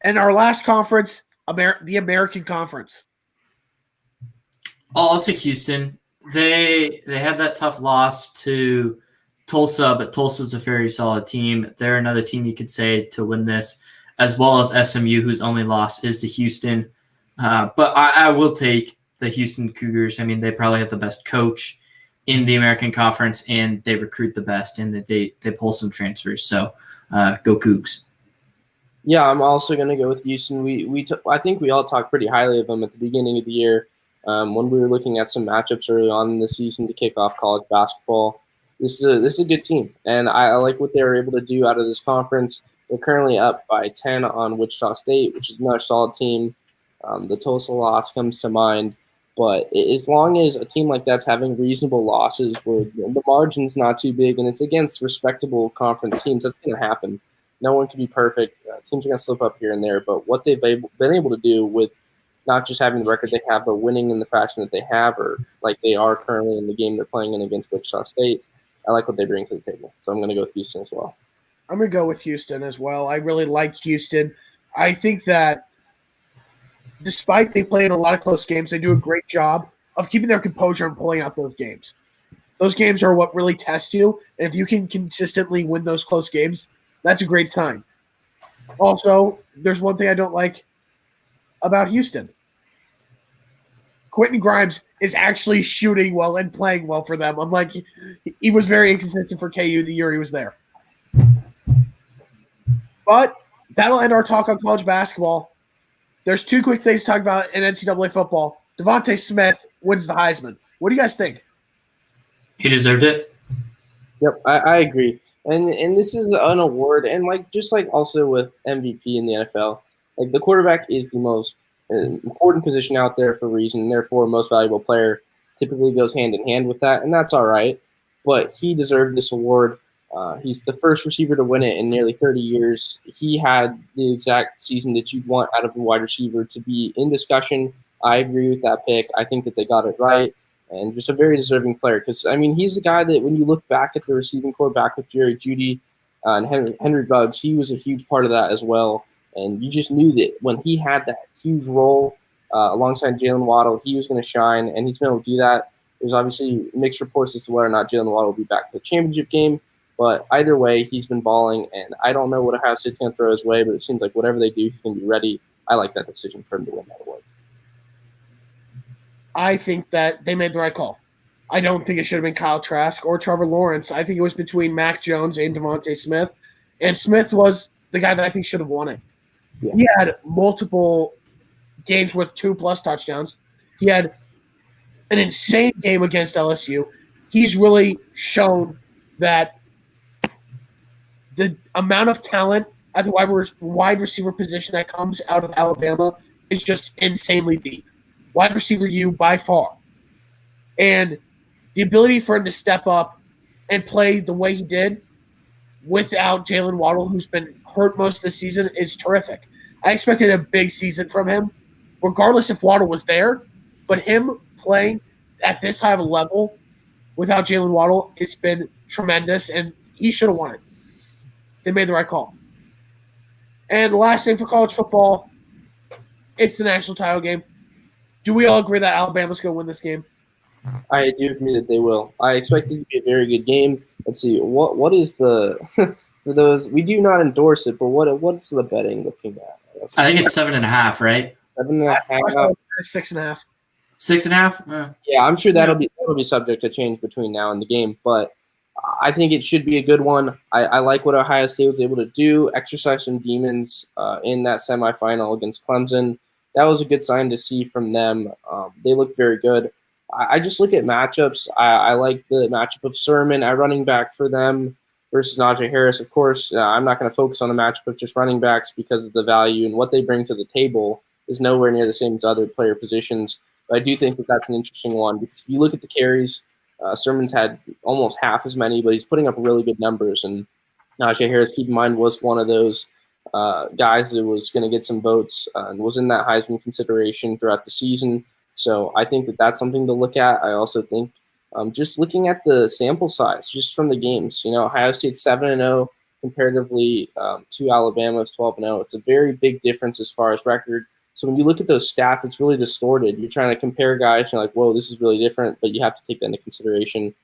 And our last conference, the American Conference.
I'll take Houston. They had that tough loss to Tulsa, but Tulsa's a very solid team. They're another team you could say to win this, as well as SMU, whose only loss is to Houston. But I will take the Houston Cougars. I mean, they probably have the best coach in the American Conference, and they recruit the best, and that they pull some transfers. So go Cougs.
Yeah, I'm also going to go with Houston. I think we all talked pretty highly of them at the beginning of the year when we were looking at some matchups early on in the season to kick off college basketball. This is a good team, and I like what they were able to do out of this conference. They're currently up by 10 on Wichita State, which is another solid team. The Tulsa loss comes to mind. But as long as a team like that's having reasonable losses where the margin's not too big and it's against respectable conference teams, that's going to happen. No one can be perfect. Teams are going to slip up here and there. But what they've been able to do with not just having the record they have, but winning in the fashion that they have, or like they are currently in the game they're playing in against Wichita State, I like what they bring to the table. So I'm going to go with Houston as well.
I'm going to go with Houston as well. I really like Houston. I think that despite they play in a lot of close games, they do a great job of keeping their composure and pulling out those games. Those games are what really test you. And if you can consistently win those close games, that's a great sign. Also, there's one thing I don't like about Houston. Quentin Grimes is actually shooting well and playing well for them. Unlike he was very inconsistent for KU the year he was there. But that'll end our talk on college basketball. There's 2 quick things to talk about in NCAA football. Devontae Smith wins the Heisman. What do you guys think?
He deserved it.
Yep, I agree. And this is an award, and just like also with MVP in the NFL, like the quarterback is the most important position out there for a reason, and therefore most valuable player typically goes hand in hand with that, and that's all right. But he deserved this award. He's the first receiver to win it in nearly 30 years. He had the exact season that you'd want out of a wide receiver to be in discussion. I agree with that pick. I think that they got it right, and just a very deserving player. Because, I mean, he's a guy that when you look back at the receiving core back with Jerry Jeudy and Henry Ruggs, he was a huge part of that as well. And you just knew that when he had that huge role alongside Jalen Waddle, he was going to shine, and he's been able to do that. There's obviously mixed reports as to whether or not Jalen Waddle will be back for the championship game. But either way, he's been balling, and I don't know what Ohio State's going to throw his way, but it seems like whatever they do, he's going to be ready. I like that decision for him to win that award.
I think that they made the right call. I don't think it should have been Kyle Trask or Trevor Lawrence. I think it was between Mac Jones and Devontae Smith, and Smith was the guy that I think should have won it. Yeah. He had multiple games with 2+ touchdowns. He had an insane game against LSU. He's really shown that the amount of talent at the wide receiver position that comes out of Alabama is just insanely deep. Wide receiver U by far. And the ability for him to step up and play the way he did without Jalen Waddle, who's been hurt most of the season, is terrific. I expected a big season from him, regardless if Waddle was there. But him playing at this high of a level without Jalen Waddle, it's been tremendous, and he should have won it. They made the right call. And the last thing for college football, it's the national title game. Do we all agree that Alabama's going to win this game?
I do agree that they will. I expect it to be a very good game. Let's see. What is the for those we do not endorse it, but what's the betting looking at?
I think it's 7.5, right?
7.5.
6.5.
6.5?
Yeah, I'm sure that'll be subject to change between now and the game, but I think it should be a good one. I like what Ohio State was able to do, exercise some demons in that semifinal against Clemson. That was a good sign to see from them. They look very good. I just look at matchups. I like the matchup of Sermon at running back for them versus Najee Harris. Of course, I'm not going to focus on the matchup of just running backs because of the value and what they bring to the table is nowhere near the same as other player positions. But I do think that that's an interesting one because if you look at the carries, Sermon's had almost half as many, but he's putting up really good numbers. And Najee Harris, keep in mind, was one of those guys that was going to get some votes and was in that Heisman consideration throughout the season. So I think that that's something to look at. I also think just looking at the sample size, just from the games, Ohio State's 7-0 comparatively to Alabama's 12-0. It's a very big difference as far as record. So when you look at those stats, it's really distorted. You're trying to compare guys, and you're like, whoa, this is really different, but you have to take that into consideration.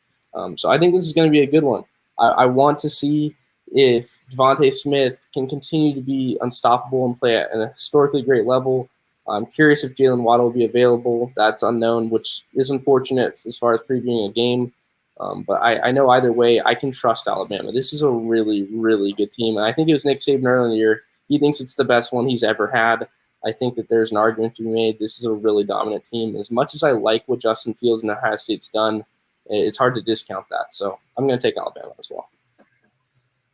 So I think this is going to be a good one. I want to see if Devontae Smith can continue to be unstoppable and play at a historically great level. I'm curious if Jalen Waddle will be available. That's unknown, which is unfortunate as far as previewing a game. But I know either way, I can trust Alabama. This is a really, really good team. And I think it was Nick Saban earlier in the year. He thinks it's the best one he's ever had. I think that there's an argument to be made. This is a really dominant team. As much as I like what Justin Fields and Ohio State's done, it's hard to discount that. So I'm going to take Alabama as well.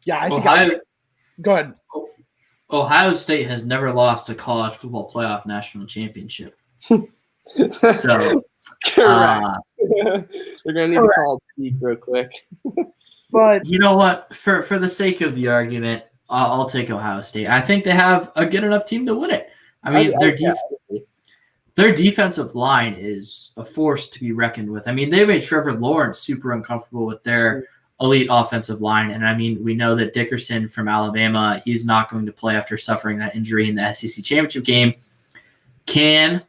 Yeah, I think go ahead.
Ohio State has never lost a college football playoff national championship. So
they're going to need to call Teague real quick.
But
you know what? For the sake of the argument, I'll take Ohio State. I think they have a good enough team to win it. I mean, their defensive line is a force to be reckoned with. I mean, they made Trevor Lawrence super uncomfortable with their elite offensive line. And I mean, we know that Dickerson from Alabama, he's not going to play after suffering that injury in the SEC championship game. Can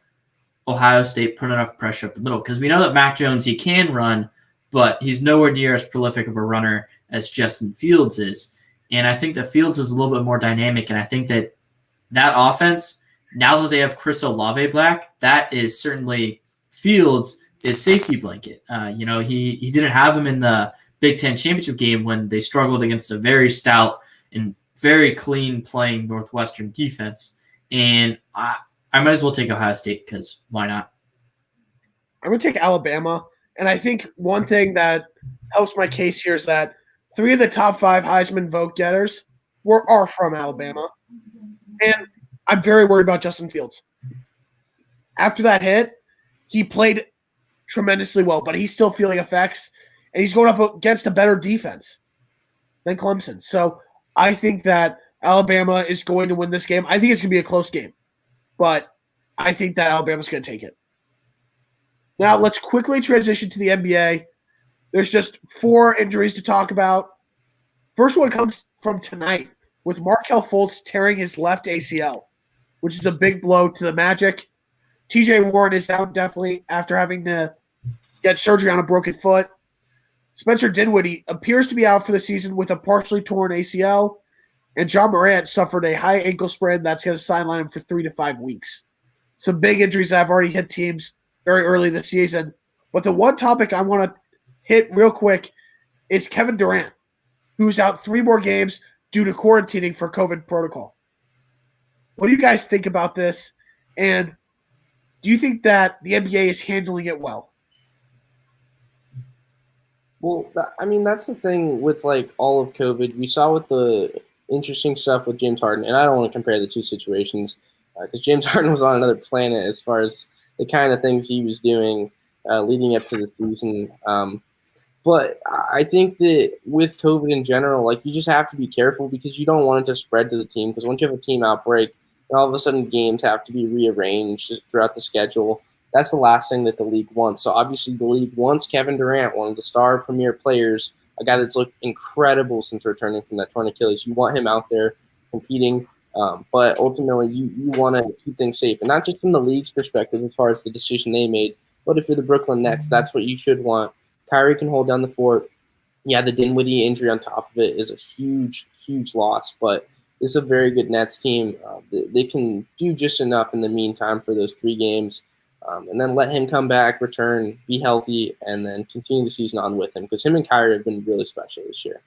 Ohio State put enough pressure up the middle? Because we know that Mac Jones, he can run, but he's nowhere near as prolific of a runner as Justin Fields is. And I think that Fields is a little bit more dynamic. And I think that offense, now that they have Chris Olave back, that is certainly Fields' safety blanket. He didn't have him in the Big Ten championship game when they struggled against a very stout and very clean playing Northwestern defense. And I might as well take Ohio State because why not?
I'm going to take Alabama. And I think one thing that helps my case here is that 3 of the top 5 Heisman vote getters are from Alabama. And I'm very worried about Justin Fields. After that hit, he played tremendously well, but he's still feeling effects, and he's going up against a better defense. than Clemson. So I think that Alabama is going to win this game. I think it's going to be a close game, but I think that Alabama's going to take it. Now let's quickly transition to the NBA. There's just 4 injuries to talk about. First one comes from tonight with Markelle Fultz tearing his left ACL, which is a big blow to the Magic. TJ Warren is out definitely after having to get surgery on a broken foot. Spencer Dinwiddie appears to be out for the season with a partially torn ACL. And John Morant suffered a high ankle sprain that's going to sideline him for 3 to 5 weeks. Some big injuries that have already hit teams very early this season. But the one topic I want to hit real quick is Kevin Durant, who's out 3 more games due to quarantining for COVID protocol. What do you guys think about this? And do you think that the NBA is handling it well?
Well, that's the thing with like all of COVID. We saw with the interesting stuff with James Harden, and I don't want to compare the two situations because James Harden was on another planet as far as the kind of things he was doing leading up to the season. But I think that with COVID in general, like you just have to be careful because you don't want it to spread to the team. Because once you have a team outbreak, then all of a sudden games have to be rearranged throughout the schedule. That's the last thing that the league wants. So obviously the league wants Kevin Durant, one of the star premier players, a guy that's looked incredible since returning from that torn Achilles. You want him out there competing. But ultimately you want to keep things safe. And not just from the league's perspective as far as the decision they made, but if you're the Brooklyn Nets, that's what you should want. Kyrie can hold down the fort. Yeah, the Dinwiddie injury on top of it is a huge, huge loss, but it's a very good Nets team. They can do just enough in the meantime for those 3 games, and then let him come back, return, be healthy, and then continue the season on with him because him and Kyrie have been really special this year.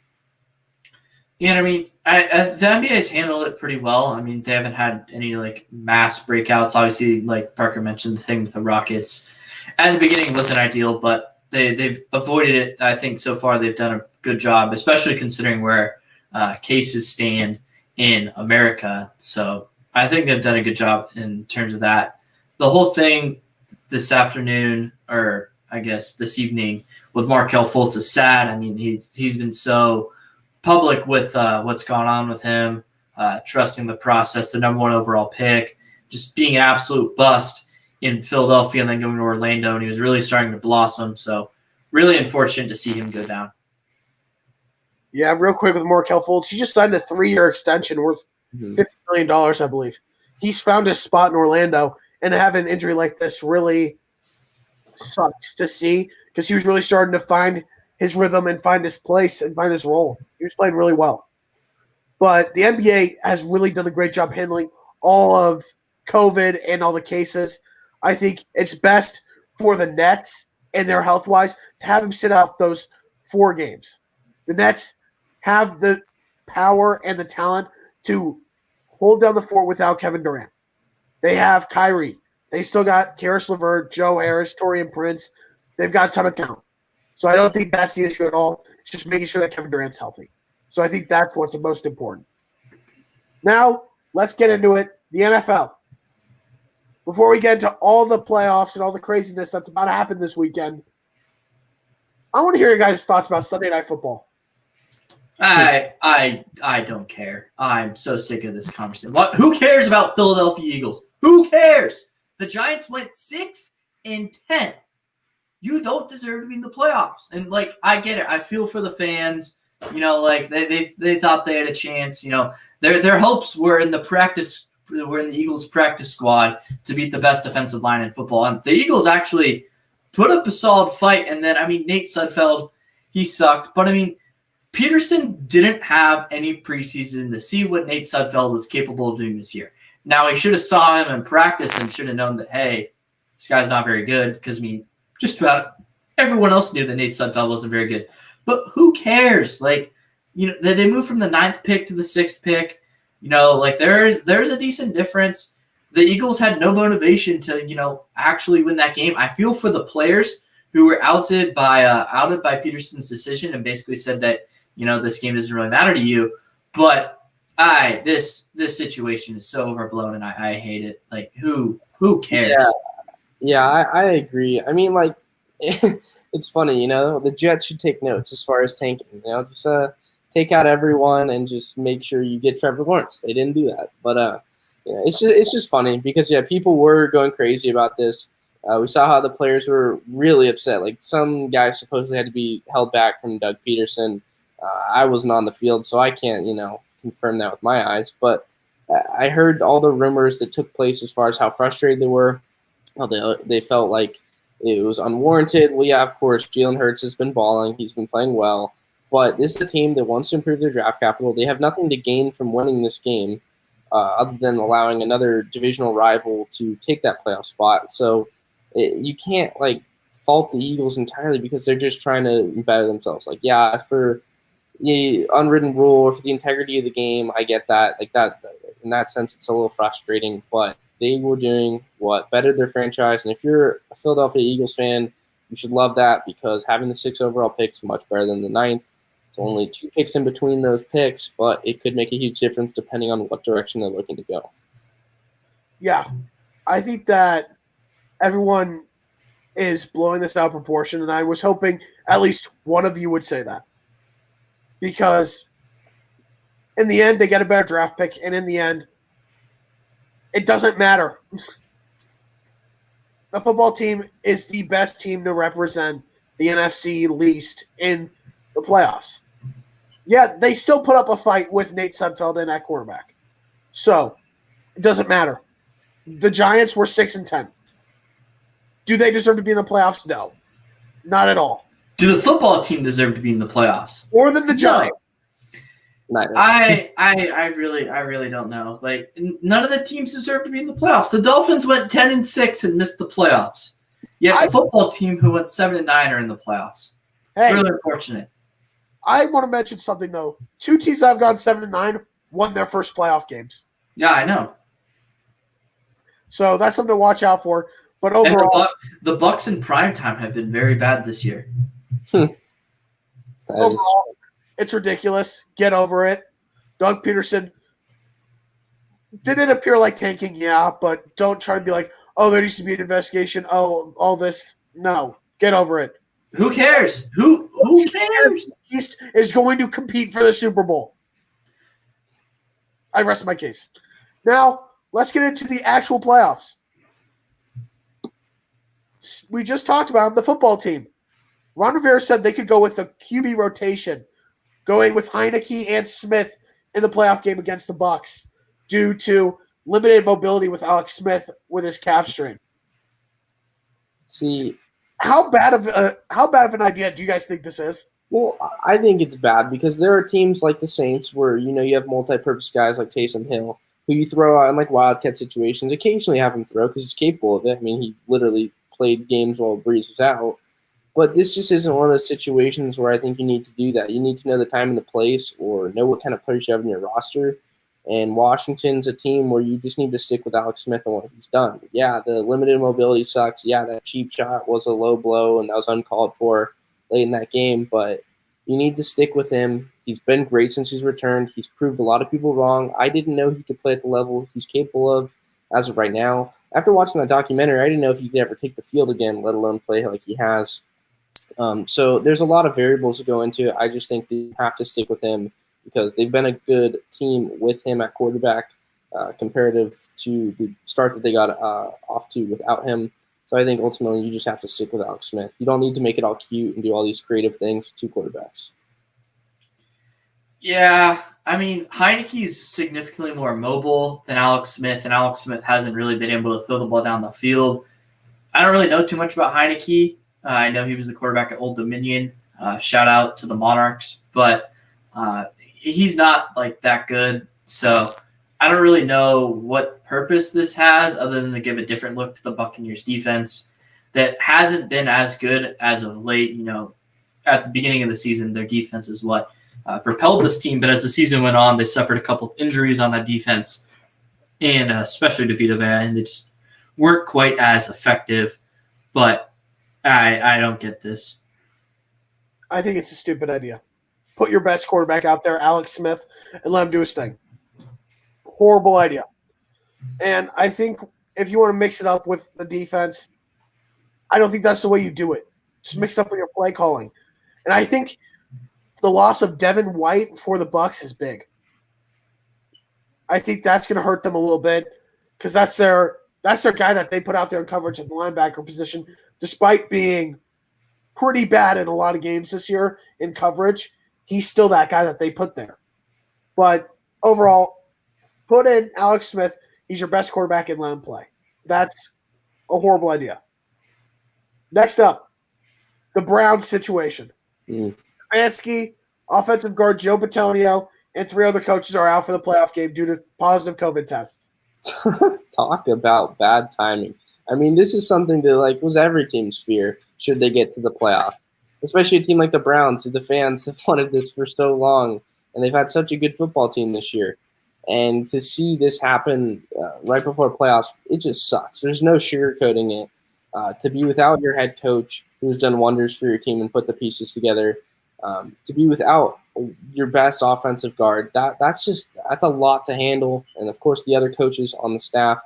Yeah, I mean, the NBA has handled it pretty well. I mean, they haven't had any like mass breakouts. Obviously, like Parker mentioned, the thing with the Rockets at the beginning wasn't ideal, but they've avoided it. I think so far they've done a good job, especially considering where cases stand in America. So I think they've done a good job in terms of that. The whole thing this afternoon, or I guess this evening, with Markelle Fultz is sad. I mean, he's been so public with what's gone on with him, trusting the process, the number 1 overall pick, just being an absolute bust in Philadelphia and then going to Orlando, and he was really starting to blossom. So really unfortunate to see him go down.
Yeah, real quick with Markelle Fultz, he just signed a 3-year extension worth $50 million, I believe. He's found his spot in Orlando, and to have an injury like this really sucks to see because he was really starting to find his rhythm and find his place and find his role. He was playing really well. But the NBA has really done a great job handling all of COVID and all the cases. I think it's best for the Nets and their health-wise to have him sit out those 4 games. The Nets have the power and the talent to hold down the fort without Kevin Durant. They have Kyrie. They still got Karis LeVert, Joe Harris, Taurean Prince. They've got a ton of talent. So I don't think that's the issue at all. It's just making sure that Kevin Durant's healthy. So I think that's what's the most important. Now, let's get into it. The NFL. Before we get into all the playoffs and all the craziness that's about to happen this weekend, I want to hear your guys' thoughts about Sunday Night Football.
I don't care. I'm so sick of this conversation. Who cares about Philadelphia Eagles? Who cares? The Giants went 6-10. You don't deserve to be in the playoffs. And like, I get it. I feel for the fans. You know, like they thought they had a chance. You know, their hopes were in the practice. Were in the Eagles practice squad to beat the best defensive line in football. And the Eagles actually put up a solid fight. And then, I mean, Nate Sudfeld, he sucked. But, I mean, Peterson didn't have any preseason to see what Nate Sudfeld was capable of doing this year. Now, he should have saw him in practice and should have known that, hey, this guy's not very good. Because, I mean, just about everyone else knew that Nate Sudfeld wasn't very good. But who cares? Like, you know, they moved from the 9th pick to the 6th pick. You know, like there's a decent difference. The Eagles had no motivation to, you know, actually win that game. I feel for the players who were outed by Peterson's decision and basically said that, you know, this game doesn't really matter to you. But this situation is so overblown and I hate it. Like who cares?
Yeah, I agree. I mean, like it's funny, you know, the Jets should take notes as far as tanking. You know, just take out everyone and just make sure you get Trevor Lawrence. They didn't do that, but it's just funny because people were going crazy about this. We saw how the players were really upset. Like some guys supposedly had to be held back from Doug Peterson. I wasn't on the field, so I can't confirm that with my eyes. But I heard all the rumors that took place as far as how frustrated they were, how they felt like it was unwarranted. Well, yeah, of course, Jalen Hurts has been balling. He's been playing well. But this is a team that wants to improve their draft capital. They have nothing to gain from winning this game other than allowing another divisional rival to take that playoff spot. So you can't, fault the Eagles entirely because they're just trying to better themselves. For the unwritten rule or for the integrity of the game, I get that. In that sense, it's a little frustrating. But they were doing what bettered their franchise. And if you're a Philadelphia Eagles fan, you should love that because having the 6th overall pick is much better than the 9th. It's only 2 picks in between those picks, but it could make a huge difference depending on what direction they're looking to go.
Yeah, I think that everyone is blowing this out of proportion, and I was hoping at least one of you would say that. Because in the end, they get a better draft pick, and in the end, it doesn't matter. The football team is the best team to represent the NFC least in the playoffs. Yeah, they still put up a fight with Nate Sudfeld in at quarterback. So, it doesn't matter. The Giants were 6-10. Do they deserve to be in the playoffs? No. Not at all.
Do the football team deserve to be in the playoffs?
More than the Giants.
I really don't know. None of the teams deserve to be in the playoffs. The Dolphins went 10-6 and missed the playoffs. Yet the football team who went 7-9 are in the playoffs. It's really unfortunate.
I want to mention something though. 2 teams that have gone 7-9 won their first playoff games.
Yeah, I know.
So that's something to watch out for. But overall,
the Bucs in primetime have been very bad this year.
Overall, it's ridiculous. Get over it. Doug Peterson didn't appear like tanking, but don't try to be like, oh, there needs to be an investigation. Oh, all this. No, get over it.
Who cares? Who cares?
East is going to compete for the Super Bowl. I rest my case. Now, let's get into the actual playoffs. We just talked about the football team. Ron Rivera said they could go with the QB rotation, going with Heineke and Smith in the playoff game against the Bucs due to limited mobility with Alex Smith with his calf strain.
See,
how bad of an idea do you guys think this is?
Well, I think it's bad because there are teams like the Saints where you have multi-purpose guys like Taysom Hill who you throw out in wildcat situations. Occasionally have him throw because he's capable of it. I mean, he literally played games while Breeze was out. But this just isn't one of those situations where I think you need to do that. You need to know the time and the place or know what kind of players you have in your roster. And Washington's a team where you just need to stick with Alex Smith and what he's done. Yeah, the limited mobility sucks. Yeah, that cheap shot was a low blow, and that was uncalled for late in that game. But you need to stick with him. He's been great since he's returned. He's proved a lot of people wrong. I didn't know he could play at the level he's capable of as of right now. After watching that documentary, I didn't know if he could ever take the field again, let alone play like he has. So there's a lot of variables to go into it. I just think they have to stick with him because they've been a good team with him at quarterback comparative to the start that they got off to without him. So I think ultimately you just have to stick with Alex Smith. You don't need to make it all cute and do all these creative things with 2 quarterbacks.
Yeah, I mean, Heineke's significantly more mobile than Alex Smith, and Alex Smith hasn't really been able to throw the ball down the field. I don't really know too much about Heineke. I know he was the quarterback at Old Dominion. Shout out to the Monarchs, but he's not that good. So I don't really know what purpose this has other than to give a different look to the Buccaneers defense that hasn't been as good as of late. At the beginning of the season, their defense is what propelled this team. But as the season went on, they suffered a couple of injuries on that defense, and especially to Vita Vea, and they just weren't quite as effective. But I don't get this.
I think it's a stupid idea. Put your best quarterback out there, Alex Smith, and let him do his thing. Horrible idea. And I think if you want to mix it up with the defense, I don't think that's the way you do it. Just mix it up with your play calling. And I think the loss of Devin White for the Bucks is big. I think that's going to hurt them a little bit because that's their guy that they put out there in coverage at the linebacker position, despite being pretty bad in a lot of games this year in coverage. He's still that guy that they put there. But overall, put in Alex Smith. He's your best quarterback and let him play. That's a horrible idea. Next up, the Browns situation. Stefanski, offensive guard Joe Bitonio, and 3 other coaches are out for the playoff game due to positive COVID tests.
Talk about bad timing. I mean, this is something that was every team's fear should they get to the playoffs, especially a team like the Browns. The fans have wanted this for so long, and they've had such a good football team this year. And to see this happen right before playoffs, it just sucks. There's no sugarcoating it. To be without your head coach, who's done wonders for your team and put the pieces together, to be without your best offensive guard, that's a lot to handle. And of course, the other coaches on the staff,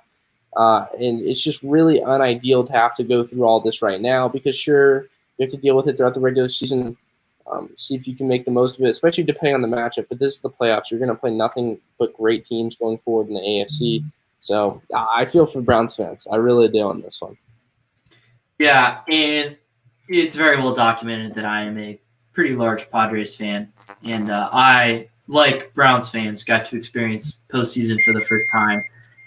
and it's just really unideal to have to go through all this right now because sure, you have to deal with it throughout the regular season. See if you can make the most of it, especially depending on the matchup. But this is the playoffs. You're going to play nothing but great teams going forward in the AFC. So I feel for Browns fans. I really do on this one.
Yeah, and it's very well documented that I am a pretty large Padres fan. And I, like Browns fans, got to experience postseason for the first time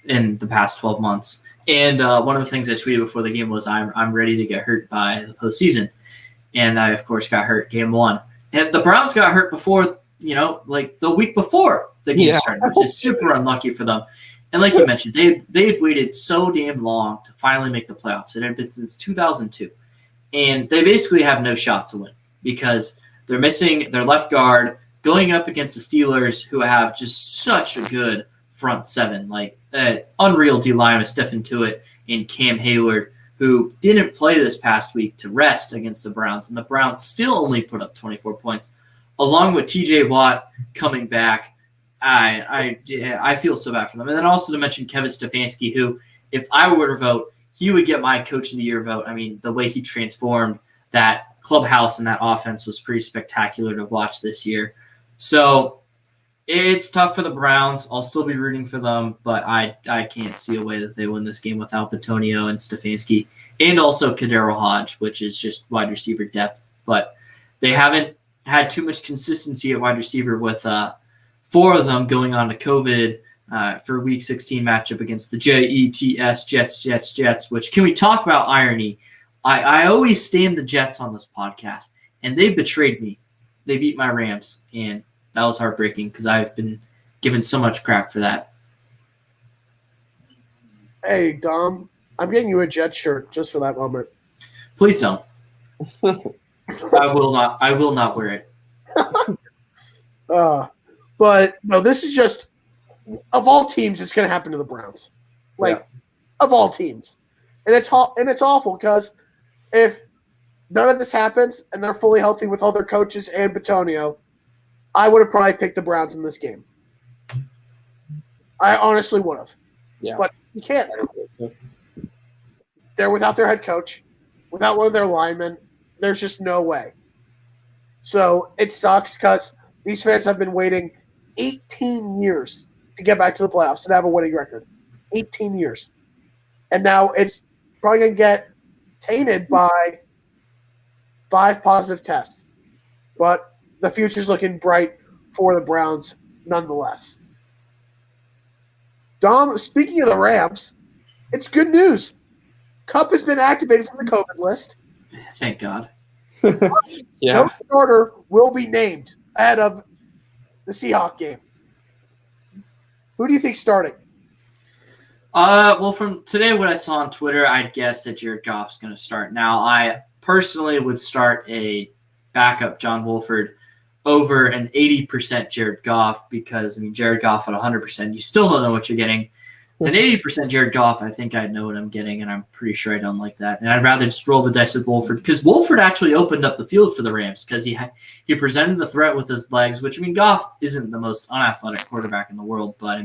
in the past 12 months. And one of the things I tweeted before the game was I'm ready to get hurt by the postseason. And I, of course, got hurt game 1. And the Browns got hurt before, the week before the game started, which is super unlucky for them. And like you mentioned, they had waited so damn long to finally make the playoffs. It had been since 2002. And they basically have no shot to win because they're missing their left guard going up against the Steelers, who have just such a good front seven. Unreal D-line with Stephen Tuitt and Cam Hayward, who didn't play this past week to rest against the Browns, and the Browns still only put up 24 points, along with T.J. Watt coming back. I feel so bad for them. And then also to mention Kevin Stefanski, who, if I were to vote, he would get my Coach of the Year vote. I mean, the way he transformed that clubhouse and that offense was pretty spectacular to watch this year. So it's tough for the Browns. I'll still be rooting for them, but I can't see a way that they win this game without Bitonio and Stefanski and also Kadero Hodge, which is just wide receiver depth. But they haven't had too much consistency at wide receiver with 4 of them going on to COVID for Week 16 matchup against the Jets, which can we talk about irony? I always stand the Jets on this podcast, and they betrayed me. They beat my Rams, and that was heartbreaking because I've been given so much crap for that.
Hey, Dom, I'm getting you a Jets shirt just for that moment.
Please don't. I will not wear it.
But no, this is just of all teams, it's going to happen to the Browns. Of all teams, and it's awful because if none of this happens and they're fully healthy with all their coaches and Bitonio, I would have probably picked the Browns in this game. I honestly would have.
Yeah.
But you can't. They're without their head coach, without one of their linemen. There's just no way. So it sucks because these fans have been waiting 18 years to get back to the playoffs and have a winning record. 18 years. And now it's probably going to get tainted by 5 positive tests. But the future's looking bright for the Browns nonetheless. Dom, speaking of the Rams, it's good news. Kupp has been activated from the COVID list.
Thank God.
Yeah.
No starter will be named ahead of the Seahawks game. Who do you think starting?
Well, from today, what I saw on Twitter, I'd guess that Jared Goff's going to start. Now, I personally would start a backup John Wolford over an 80% Jared Goff because, Jared Goff at 100%, you still don't know what you're getting. With an 80% Jared Goff, I think I know what I'm getting, and I'm pretty sure I don't like that. And I'd rather just roll the dice with Wolford because Wolford actually opened up the field for the Rams because he presented the threat with his legs, which, Goff isn't the most unathletic quarterback in the world, but,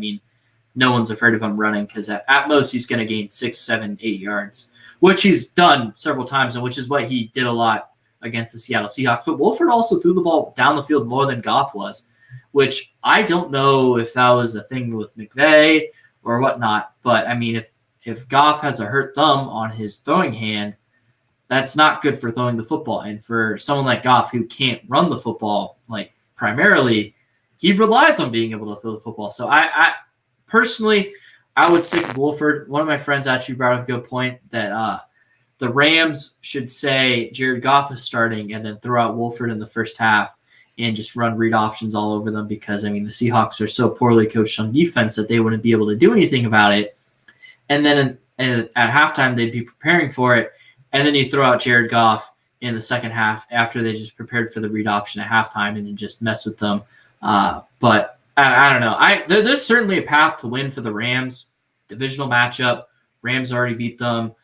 no one's afraid of him running because at most he's going to gain 6, 7, 8 yards, which he's done several times and which is what he did a lot against the Seattle Seahawks. But Wolford also threw the ball down the field more than Goff was, which I don't know if that was a thing with McVay or whatnot. But, I mean, if Goff has a hurt thumb on his throwing hand, that's not good for throwing the football. And for someone like Goff who can't run the football, like primarily, he relies on being able to throw the football. So I personally, I would stick with Wolford. One of my friends actually brought up a good point that the Rams should say Jared Goff is starting and then throw out Wolford in the first half and just run read options all over them because, I mean, the Seahawks are so poorly coached on defense that they wouldn't be able to do anything about it. And then at halftime, they'd be preparing for it. And then you throw out Jared Goff in the second half after they just prepared for the read option at halftime and just mess with them. But I don't know. There's certainly a path to win for the Rams. Divisional matchup. Rams already beat them.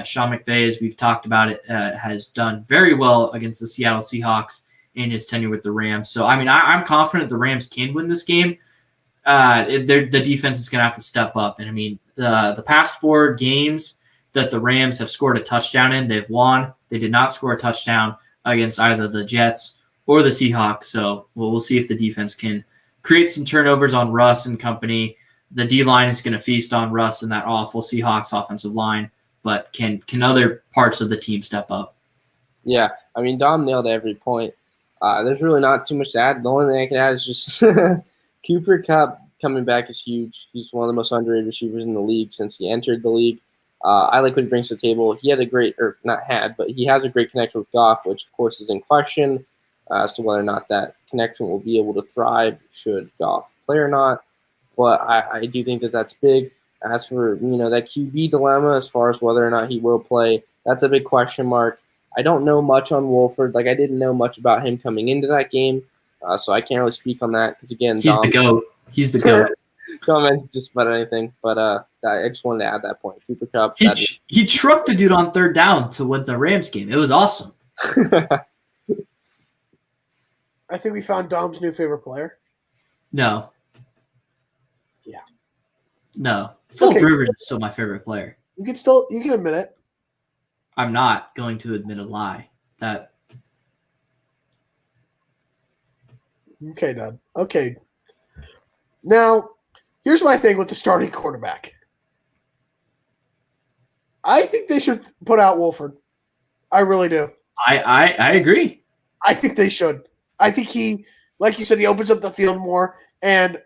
Sean McVay, as we've talked about it, has done very well against the Seattle Seahawks in his tenure with the Rams. So, I mean, I'm confident the Rams can win this game. The defense is going to have to step up. And, I mean, the past 4 games that the Rams have scored a touchdown in, they've won. They did not score a touchdown against either the Jets or the Seahawks. So we'll see if the defense can create some turnovers on Russ and company. The D-line is going to feast on Russ and that awful Seahawks offensive line. But can other parts of the team step up?
Yeah, I mean, Dom nailed every point. There's really not too much to add. The only thing I can add is just Cooper Kupp coming back is huge. He's one of the most underrated receivers in the league since he entered the league. I like what he brings to the table. He had a great, or not had, but he has a great connection with Goff, which, of course, is in question as to whether or not that connection will be able to thrive should Goff play or not. But I do think that that's big. As for, that QB dilemma as far as whether or not he will play, that's a big question mark. I don't know much on Wolford. Like, I didn't know much about him coming into that game, so I can't really speak on that because, again,
he's the GOAT. He's the GOAT.
Don't mention just about anything, but I just wanted to add that point. Cooper Kupp.
He trucked a dude on third down to win the Rams game. It was awesome.
I think we found Dom's new favorite player.
No.
Yeah.
No. Philip Rivers is still my favorite player.
You can admit it.
I'm not going to admit a lie.
Okay, Dad. Okay. Now, here's my thing with the starting quarterback. I think they should put out Wolford. I really do.
I agree.
I think they should. I think he, like you said, he opens up the field more, and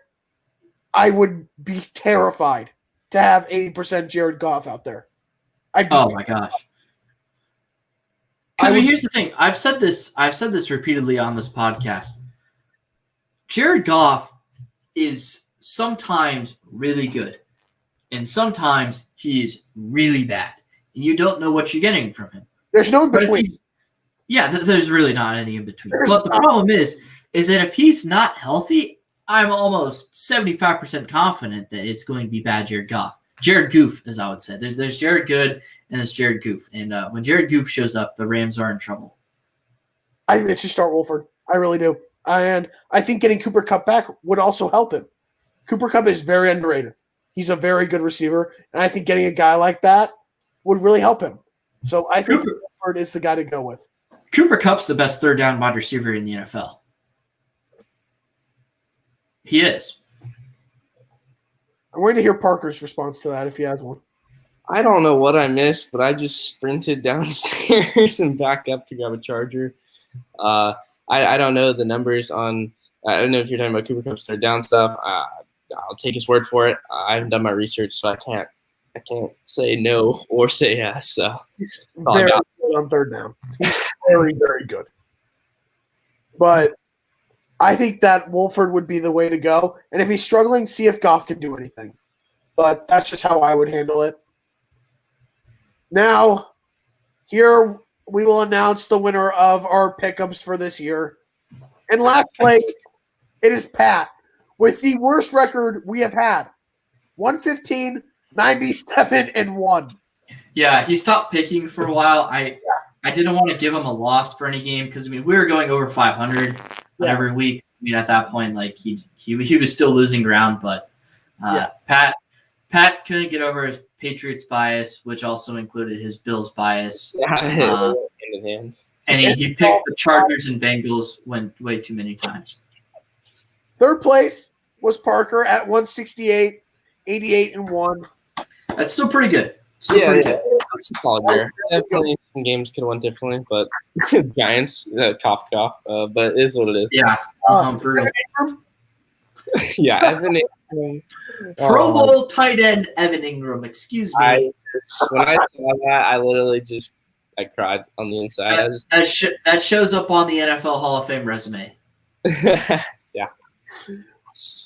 I would be terrified to have 80% Jared Goff out there.
Oh my gosh. Because here's the thing. I've said this repeatedly on this podcast. Jared Goff is sometimes really good, and sometimes he is really bad, and you don't know what you're getting from him.
There's no in between.
Yeah, there's really not any in between. But the problem is that if he's not healthy, I'm almost 75% confident that it's going to be bad Jared Goff. Jared Goof, as I would say. There's Jared Good and there's Jared Goof. And when Jared Goof shows up, the Rams are in trouble.
I think they should start Wolford. I really do. And I think getting Cooper Kupp back would also help him. Cooper Kupp is very underrated. He's a very good receiver. And I think getting a guy like that would really help him. So I think Wolford is the guy to go with.
Cooper Kupp's the best third down wide receiver in the NFL. He is.
I'm waiting to hear Parker's response to that if he has one.
I don't know what I missed, but I just sprinted downstairs and back up to grab a charger. I don't know the numbers on – I don't know if you're talking about Cooper Kupp's third down stuff. I'll take his word for it. I haven't done my research, so I can't say no or say yes. So
he's very good on third down. He's very, very good. But I think that Wolford would be the way to go. And if he's struggling, see if Goff can do anything. But that's just how I would handle it. Now, here we will announce the winner of our pick'ems for this year. In last place, it is Pat with the worst record we have had. 115, 97, and 1.
Yeah, he stopped picking for a while. I didn't want to give him a loss for any game because, we were going over 500 every week. At that point, like he was still losing ground, but Pat couldn't get over his Patriots bias, which also included his Bills bias.
Hand in hand.
And he picked the Chargers and Bengals way too many times.
Third place was Parker at 168, 88-1.
That's still pretty good. Pretty good.
That's a solid year. Definitely some games could have went differently, but Giants, cough. But it is what it is.
Yeah. For real.
Yeah, Evan Ingram.
Pro Bowl tight end Evan Ingram. Excuse me.
When I saw that, I literally I cried on the inside.
That shows up on the NFL Hall of Fame resume.
Yeah.
In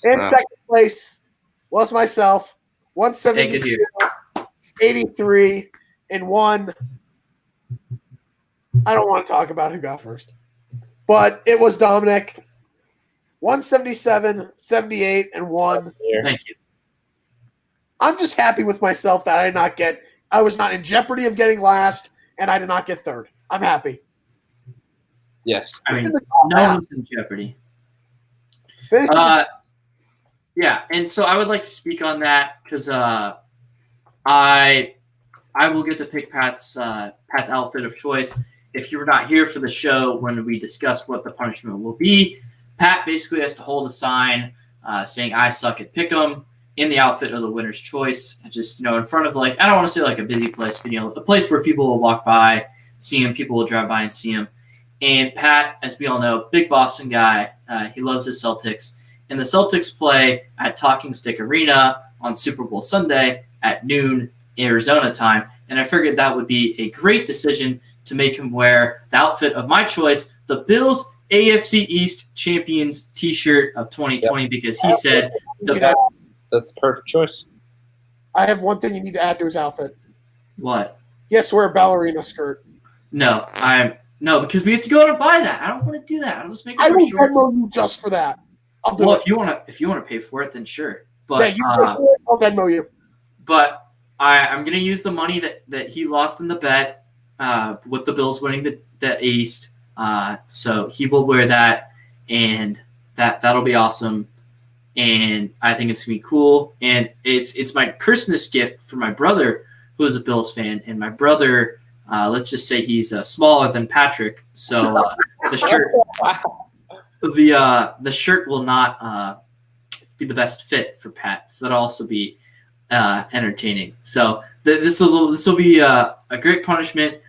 second place was myself, 170, 83-1. I don't want to talk about who got first, but it was Dominic, 177, 78-1.
Thank you.
I'm just happy with myself that I was not in jeopardy of getting last, and I did not get third. I'm happy.
Yes.
I mean, no one's in jeopardy. Yeah, and so I would like to speak on that because I will get to pick Pat's outfit of choice. If you were not here for the show when we discussed what the punishment will be, Pat basically has to hold a sign saying "I suck at pick'em" in the outfit of the winner's choice. Just in front of I don't want to say a busy place, but a place where people will walk by, see him, people will drive by and see him. And Pat, as we all know, big Boston guy. He loves his Celtics. And the Celtics play at Talking Stick Arena on Super Bowl Sunday at noon Arizona time. And I figured that would be a great decision to make him wear the outfit of my choice, the Bills AFC East Champions T-shirt of 2020, because he said
that's the perfect choice.
I have one thing you need to add to his outfit.
What?
He has to wear a ballerina skirt.
No, because we have to go out and buy that. I don't want to do that. I'll just make it.
I will Venmo you just for that. I'll do it.
If you want to pay for it, then sure. But
I'll Venmo you.
But I'm going to use the money that he lost in the bet with the Bills winning the East. So he will wear that, and that'll be awesome. And I think it's going to be cool. And it's my Christmas gift for my brother, who is a Bills fan. And my brother, let's just say he's smaller than Patrick. So the shirt will not be the best fit for Pat. So that'll also be entertaining. So this will be a great punishment.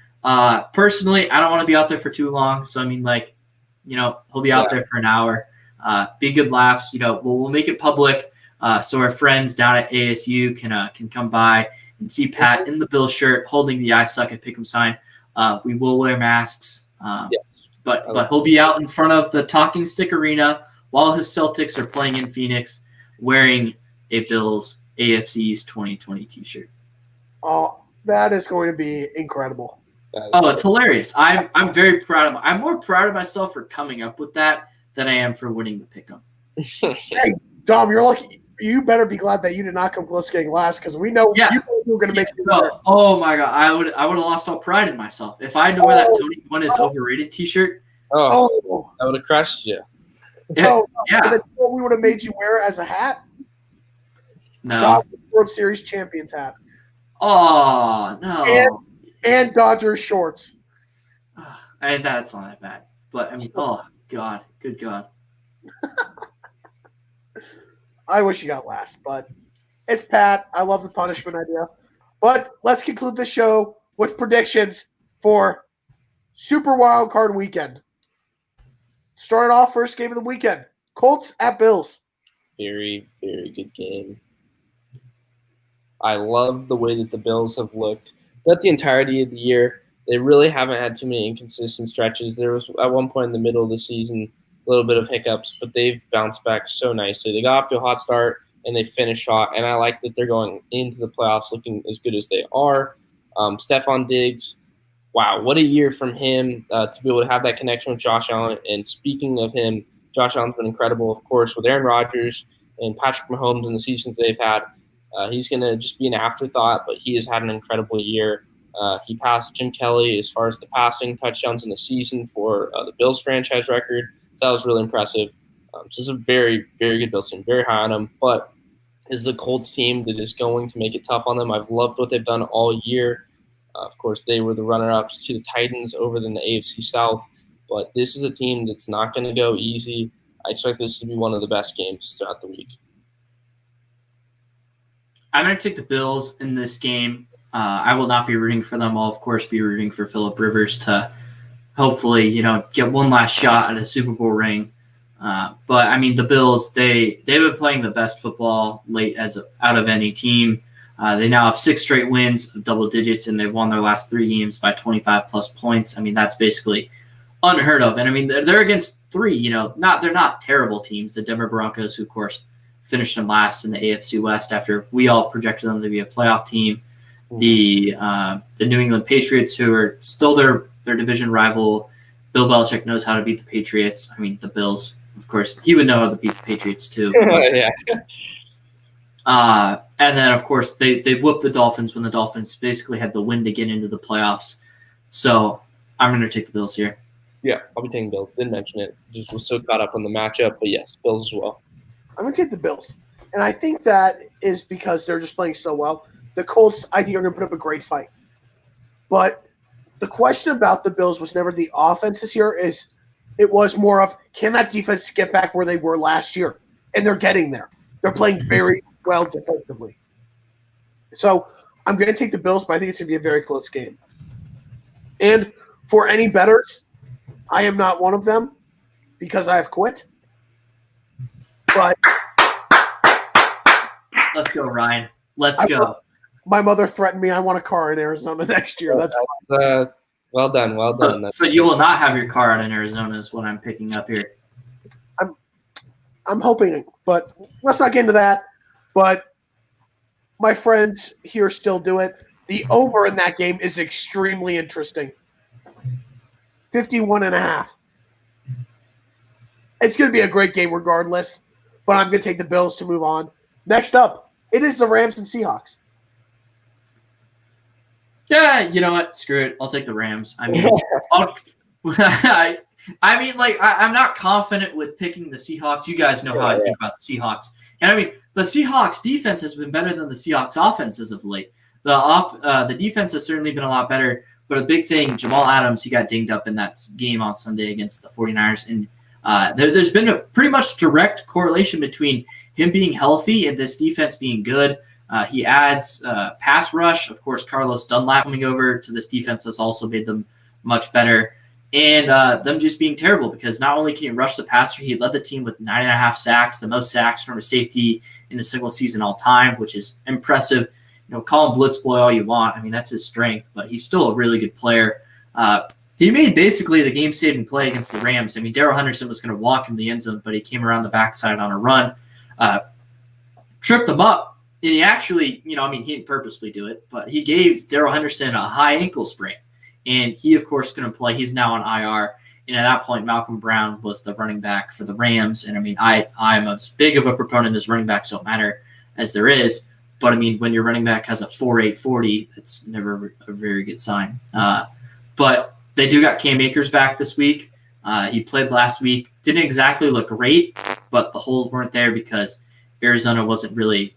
Personally, I don't want to be out there for too long. So I mean, he'll be out there for an hour. Be good laughs. We'll make it public so our friends down at ASU can come by and see Pat in the Bill shirt holding the "I suck at pick'em" sign. We will wear masks. But he'll be out in front of the Talking Stick Arena while his Celtics are playing in Phoenix, wearing a Bills AFC East 2020 T-shirt.
Oh, that is going to be incredible.
It's hilarious. I'm very proud of. I'm more proud of myself for coming up with that than I am for winning the pick'em.
Hey, Dom, you're lucky. You better be glad that you did not come close to getting last, because we know you were going to make it.
Oh my God, I would have lost all pride in myself if I know where that Tony Gwynn is overrated T-shirt.
I would have crushed you.
Yeah.
What we would have made you wear as a hat?
No.
Dodgers World Series champions hat.
Oh no.
And Dodgers shorts.
And that's not that bad. But I mean, oh God, good God.
I wish you got last, but it's Pat. I love the punishment idea. But let's conclude the show with predictions for Super Wild Card Weekend. Starting off, first game of the weekend. Colts at Bills.
Very, very good game. I love the way that the Bills have looked throughout the entirety of the year. They really haven't had too many inconsistent stretches. There was at one point in the middle of the season a little bit of hiccups, but they've bounced back so nicely. They got off to a hot start, and they finished hot, and I like that they're going into the playoffs looking as good as they are. Stephon Diggs, wow, what a year from him to be able to have that connection with Josh Allen. And speaking of him, Josh Allen's been incredible, of course, with Aaron Rodgers and Patrick Mahomes in the seasons they've had. He's going to just be an afterthought, but he has had an incredible year. He passed Jim Kelly as far as the passing touchdowns in the season for the Bills franchise record. So that was really impressive. So it's a very, very good Bills team, very high on them. But this is a Colts team that is going to make it tough on them. I've loved what they've done all year. Of course, they were the runner-ups to the Titans over in the AFC South, but this is a team that's not going to go easy. I expect this to be one of the best games throughout the week.
I'm going to take the Bills in this game. I will not be rooting for them. I'll, of course, be rooting for Phillip Rivers to hopefully, get one last shot at a Super Bowl ring. But, I mean, the Bills, they've been playing the best football late out of any team. They now have 6 straight wins of double digits, and they've won their last 3 games by 25-plus points. I mean, that's basically unheard of. And, I mean, they're against 3, they're not terrible teams. The Denver Broncos, who, of course, finished them last in the AFC West after we all projected them to be a playoff team. The New England Patriots, who are still their division rival. Bill Belichick knows how to beat the Patriots. I mean, the Bills, of course, he would know how to beat the Patriots too.
Yeah.
And then, of course, they whooped the Dolphins when the Dolphins basically had the win to get into the playoffs. So I'm going to take the Bills here.
Yeah, I'll be taking Bills. Didn't mention it. Just was so caught up on the matchup. But, yes, Bills as well.
I'm going to take the Bills. And I think that is because they're just playing so well. The Colts, I think, are going to put up a great fight. But the question about the Bills was never the offense this year. It was more of, can that defense get back where they were last year? And they're getting there. They're playing very well defensively. So I'm going to take the Bills, but I think it's going to be a very close game. And for any bettors, I am not one of them because I have quit. But
let's go, Ryan. Let's go.
My mother threatened me. I want a car in Arizona next year. That's
well done. Well done.
So you will not have your car out in Arizona is what I'm picking up here.
I'm hoping, but let's not get into that. But my friends here still do it. The over in that game is extremely interesting. 51.5. It's going to be a great game regardless, but I'm going to take the Bills to move on. Next up, it is the Rams and Seahawks.
Yeah, you know what? Screw it. I'll take the Rams. I mean, I'm not confident with picking the Seahawks. You guys know how I think about the Seahawks. And I mean, the Seahawks defense has been better than the Seahawks offense as of late. The defense has certainly been a lot better, but a big thing, Jamal Adams, he got dinged up in that game on Sunday against the 49ers. And there's been a pretty much direct correlation between him being healthy and this defense being good. He adds pass rush. Of course, Carlos Dunlap coming over to this defense has also made them much better. And them just being terrible because not only can he rush the passer, he led the team with 9.5 sacks, the most sacks from a safety in a single season all time, which is impressive. Call him blitz boy all you want. I mean, that's his strength, but he's still a really good player. He made basically the game-saving play against the Rams. I mean, Darrell Henderson was going to walk in the end zone, but he came around the backside on a run, tripped them up. And he actually, he didn't purposely do it, but he gave Darrell Henderson a high ankle sprain. And he, of course, couldn't play. He's now on IR. And at that point, Malcolm Brown was the running back for the Rams. And, I mean, I'm as big of a proponent as running backs don't matter as there is. But, I mean, when your running back has a 4.8 40, that's never a very good sign. But they do got Cam Akers back this week. He played last week. Didn't exactly look great, but the holes weren't there because Arizona wasn't really,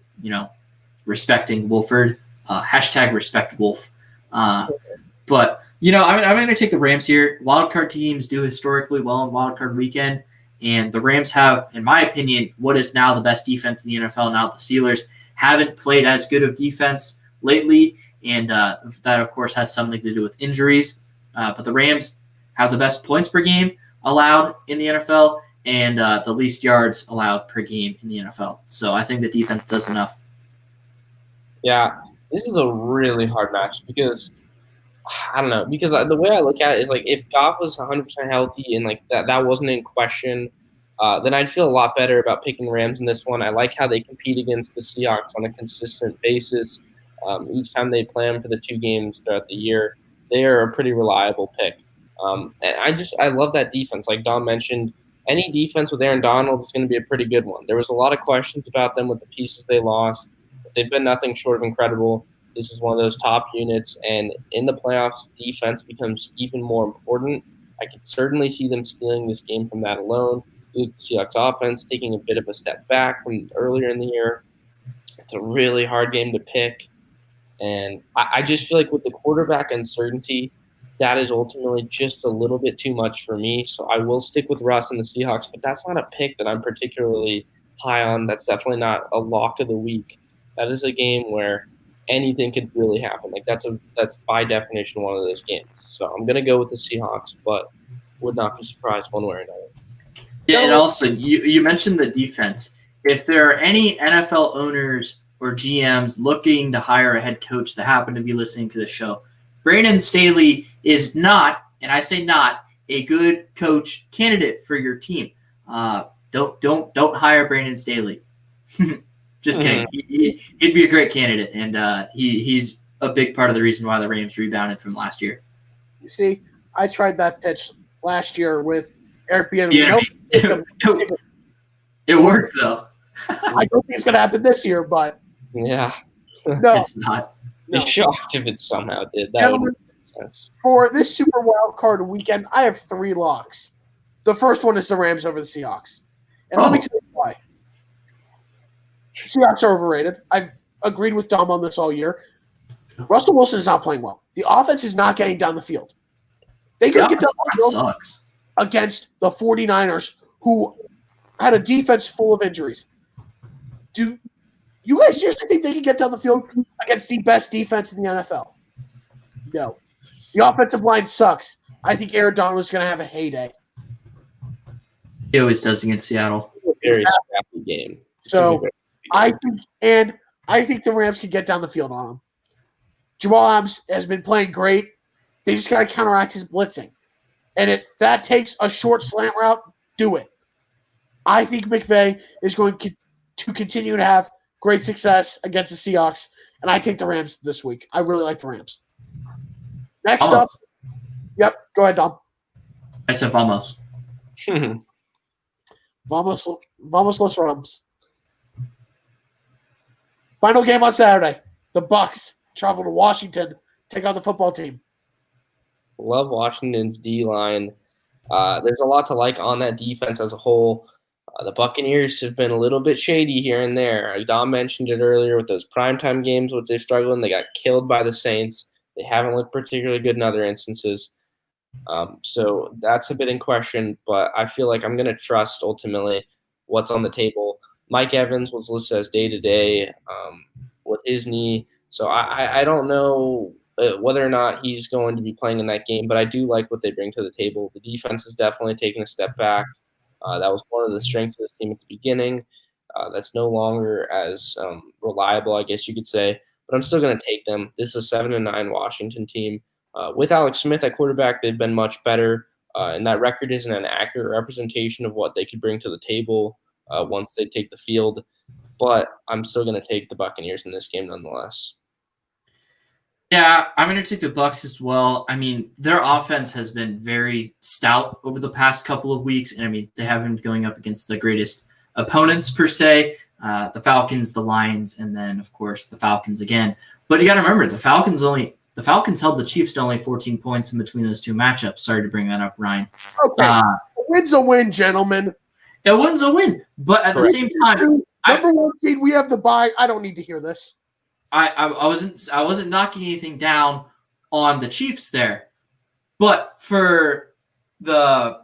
respecting Wolford. Hashtag respect Wolf. But, I'm going to take the Rams here. Wildcard teams do historically well in Wildcard weekend. And the Rams have, in my opinion, what is now the best defense in the NFL. Now the Steelers haven't played as good of defense lately. And that, of course, has something to do with injuries. But the Rams have the best points per game allowed in the NFL and the least yards allowed per game in the NFL. So I think the defense does enough.
Yeah, this is a really hard match because I don't know. Because the way I look at it is if Goff was 100% healthy and that wasn't in question, then I'd feel a lot better about picking Rams in this one. I like how they compete against the Seahawks on a consistent basis. Each time they play them for the 2 games throughout the year, they are a pretty reliable pick. And I love that defense. Like Don mentioned, any defense with Aaron Donald is going to be a pretty good one. There was a lot of questions about them with the pieces they lost. But they've been nothing short of incredible. This is one of those top units, and in the playoffs, defense becomes even more important. I could certainly see them stealing this game from that alone. The Seahawks offense taking a bit of a step back from earlier in the year. It's a really hard game to pick. And I just feel like with the quarterback uncertainty, that is ultimately just a little bit too much for me. So I will stick with Russ and the Seahawks, but that's not a pick that I'm particularly high on. That's definitely not a lock of the week. That is a game where anything could really happen. Like that's by definition one of those games. So I'm gonna go with the Seahawks, but would not be surprised one way or another.
Yeah, and also you mentioned the defense. If there are any NFL owners or GMs looking to hire a head coach that happen to be listening to the show, Brandon Staley is not, and I say not, a good coach candidate for your team. Don't hire Brandon Staley. Just kidding. He'd be a great candidate, and he's a big part of the reason why the Rams rebounded from last year.
You see, I tried that pitch last year with Eric Bieniemy.
It worked though.
I don't think it's going to happen this year, but
yeah,
no,
it's not.
Be shocked if it somehow did. That
Gentlemen,
would make sense.
For this Super Wild Card weekend, I have 3 locks. The first one is the Rams over the Seahawks. And let me tell you why. Seahawks are overrated. I've agreed with Dom on this all year. Russell Wilson is not playing well. The offense is not getting down the field. They could get down the field
sucks.
Against the 49ers, who had a defense full of injuries. Do you guys seriously think they can get down the field against the best defense in the NFL? No. The offensive line sucks. I think Aaron Donald is going to have a heyday.
He always does against Seattle.
Very scrappy game.
So I think the Rams can get down the field on him. Jamal Adams has been playing great. They just got to counteract his blitzing. And if that takes a short slant route, do it. I think McVay is going to continue to have great success against the Seahawks, and I take the Rams this week. I really like the Rams. Next up, yep, go ahead, Dom.
I said vamos.
Vamos los Rams. Final game on Saturday. The Bucs travel to Washington, take on the football team.
Love Washington's D-line. There's a lot to like on that defense as a whole. The Buccaneers have been a little bit shady here and there. Dom mentioned it earlier with those primetime games, which they've struggled in. They got killed by the Saints. They haven't looked particularly good in other instances. So that's a bit in question, but I feel like I'm going to trust ultimately what's on the table. Mike Evans was listed as day-to-day with his knee. So I don't know whether or not he's going to be playing in that game, but I do like what they bring to the table. The defense has definitely taken a step back. That was one of the strengths of this team at the beginning. That's no longer as reliable, I guess you could say. But I'm still going to take them. This is a 7-9 Washington team. With Alex Smith at quarterback, they've been much better. And that record isn't an accurate representation of what they could bring to the table once they take the field. But I'm still going to take the Buccaneers in this game nonetheless.
Yeah, I'm going to take the Bucs as well. I mean, their offense has been very stout over the past couple of weeks. And I mean, they haven't been going up against the greatest opponents per se, the Falcons, the Lions, and then, of course, the Falcons again. But you got to remember, the Falcons held the Chiefs to only 14 points in between those two matchups. Sorry to bring that up, Ryan.
Okay, a win's a win, gentlemen.
A win's a win. But at the same time,
number 1 seed, we have the bye. I don't need to hear this.
I wasn't knocking anything down on the Chiefs there, but for the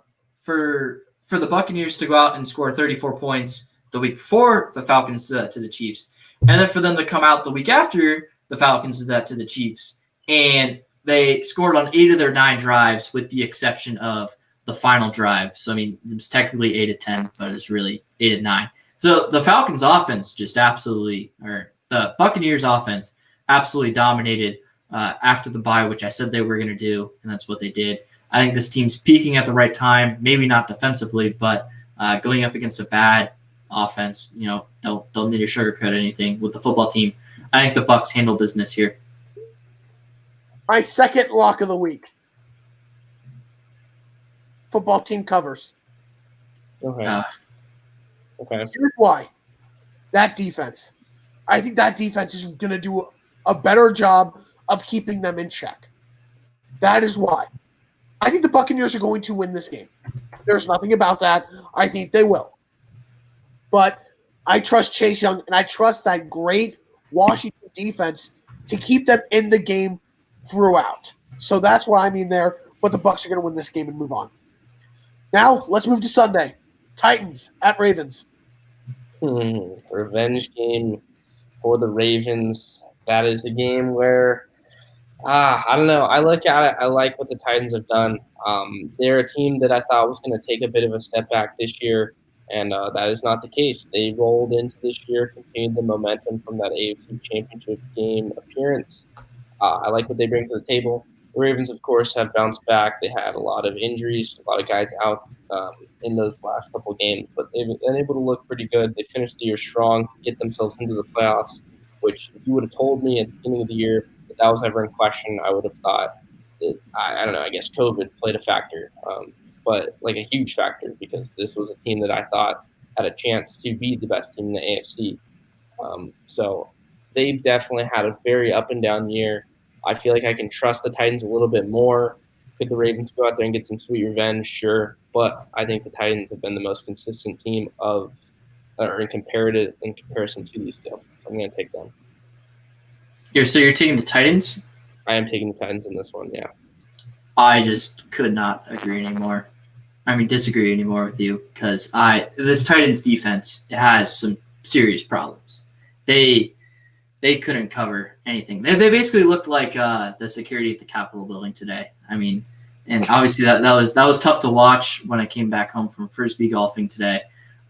Buccaneers to go out and score 34 points the week before the Falcons to the Chiefs, and then for them to come out the week after the Falcons did that to the Chiefs, and they scored on 8 of their 9 drives with the exception of the final drive. So I mean, it was technically 8 of 10, but it's really 8 of 9. So the Falcons offense just the Buccaneers offense absolutely dominated after the bye, which I said they were going to do, and that's what they did. I think this team's peaking at the right time, maybe not defensively, but going up against a bad offense, don't need to sugarcoat anything with the football team. I think the Bucs handle business here.
My second lock of the week. Football team covers.
Okay.
Here's why. That defense. I think that defense is going to do a better job of keeping them in check. That is why. I think the Buccaneers are going to win this game. There's nothing about that. I think they will. But I trust Chase Young, and I trust that great Washington defense to keep them in the game throughout. So that's what I mean there. But the Bucs are going to win this game and move on. Now let's move to Sunday. Titans at Ravens.
Revenge game for the Ravens. That is a game where I don't know. I look at it. I like what the Titans have done. They're a team that I thought was going to take a bit of a step back this year, and that is not the case. They rolled into this year, continued the momentum from that AFC Championship game appearance. I like what they bring to the table. The Ravens, of course, have bounced back. They had a lot of injuries, a lot of guys out in those last couple of games, but they've been able to look pretty good. They finished the year strong to get themselves into the playoffs, which if you would have told me at the beginning of the year that was ever in question, I would have thought that, I don't know, I guess COVID played a factor, but like a huge factor, because this was a team that I thought had a chance to be the best team in the AFC. So they've definitely had a very up and down year. I feel like I can trust the Titans a little bit more. Could the Ravens go out there and get some sweet revenge? Sure. But I think the Titans have been the most consistent team in comparison to these two. So I'm going to take them.
So you're taking the Titans?
I am taking the Titans in this one, yeah.
I just could not disagree anymore with you, because this Titans defense has some serious problems. They couldn't cover anything. They basically looked like the security at the Capitol building today. I mean, and obviously that was tough to watch when I came back home from Frisbee golfing today.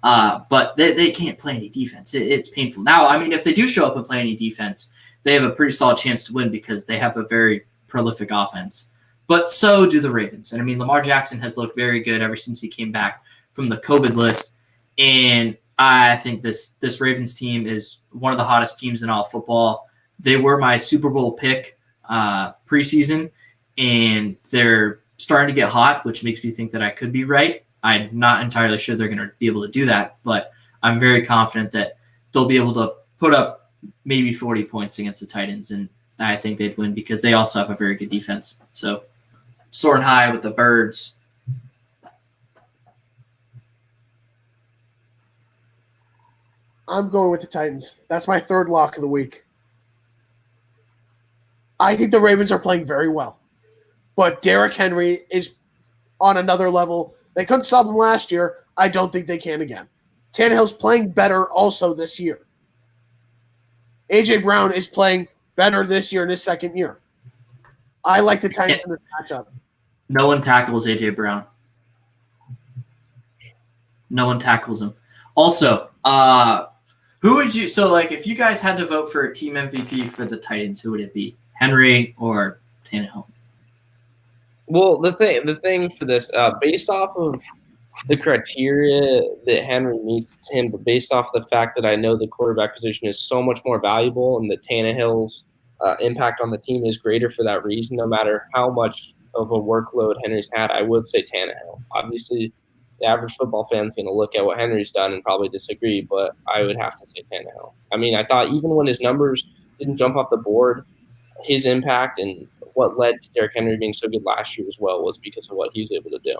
But they can't play any defense. It's painful. Now, I mean, if they do show up and play any defense, they have a pretty solid chance to win because they have a very prolific offense. But so do the Ravens. And I mean, Lamar Jackson has looked very good ever since he came back from the COVID list. And I think this Ravens team is one of the hottest teams in all football. They were my Super Bowl pick preseason, and they're starting to get hot, which makes me think that I could be right. I'm not entirely sure they're going to be able to do that, but I'm very confident that they'll be able to put up maybe 40 points against the Titans, and I think they'd win because they also have a very good defense. So soaring high with the Birds.
I'm going with the Titans. That's my third lock of the week. I think the Ravens are playing very well, but Derrick Henry is on another level. They couldn't stop him last year. I don't think they can again. Tannehill's playing better also this year. A.J. Brown is playing better this year in his second year. I like the Titans in this matchup.
No one tackles A.J. Brown. No one tackles him. Also, who would you – so, like, if you guys had to vote for a team MVP for the Titans, who would it be? Henry or Tannehill?
Well, the thing for this, based off of the criteria that Henry meets him, but based off the fact that I know the quarterback position is so much more valuable and that Tannehill's impact on the team is greater for that reason, no matter how much of a workload Henry's had, I would say Tannehill. Obviously, the average football fan is going to look at what Henry's done and probably disagree, but I would have to say Tannehill. I mean, I thought even when his numbers didn't jump off the board, his impact and what led to Derrick Henry being so good last year as well was because of what he was able to do.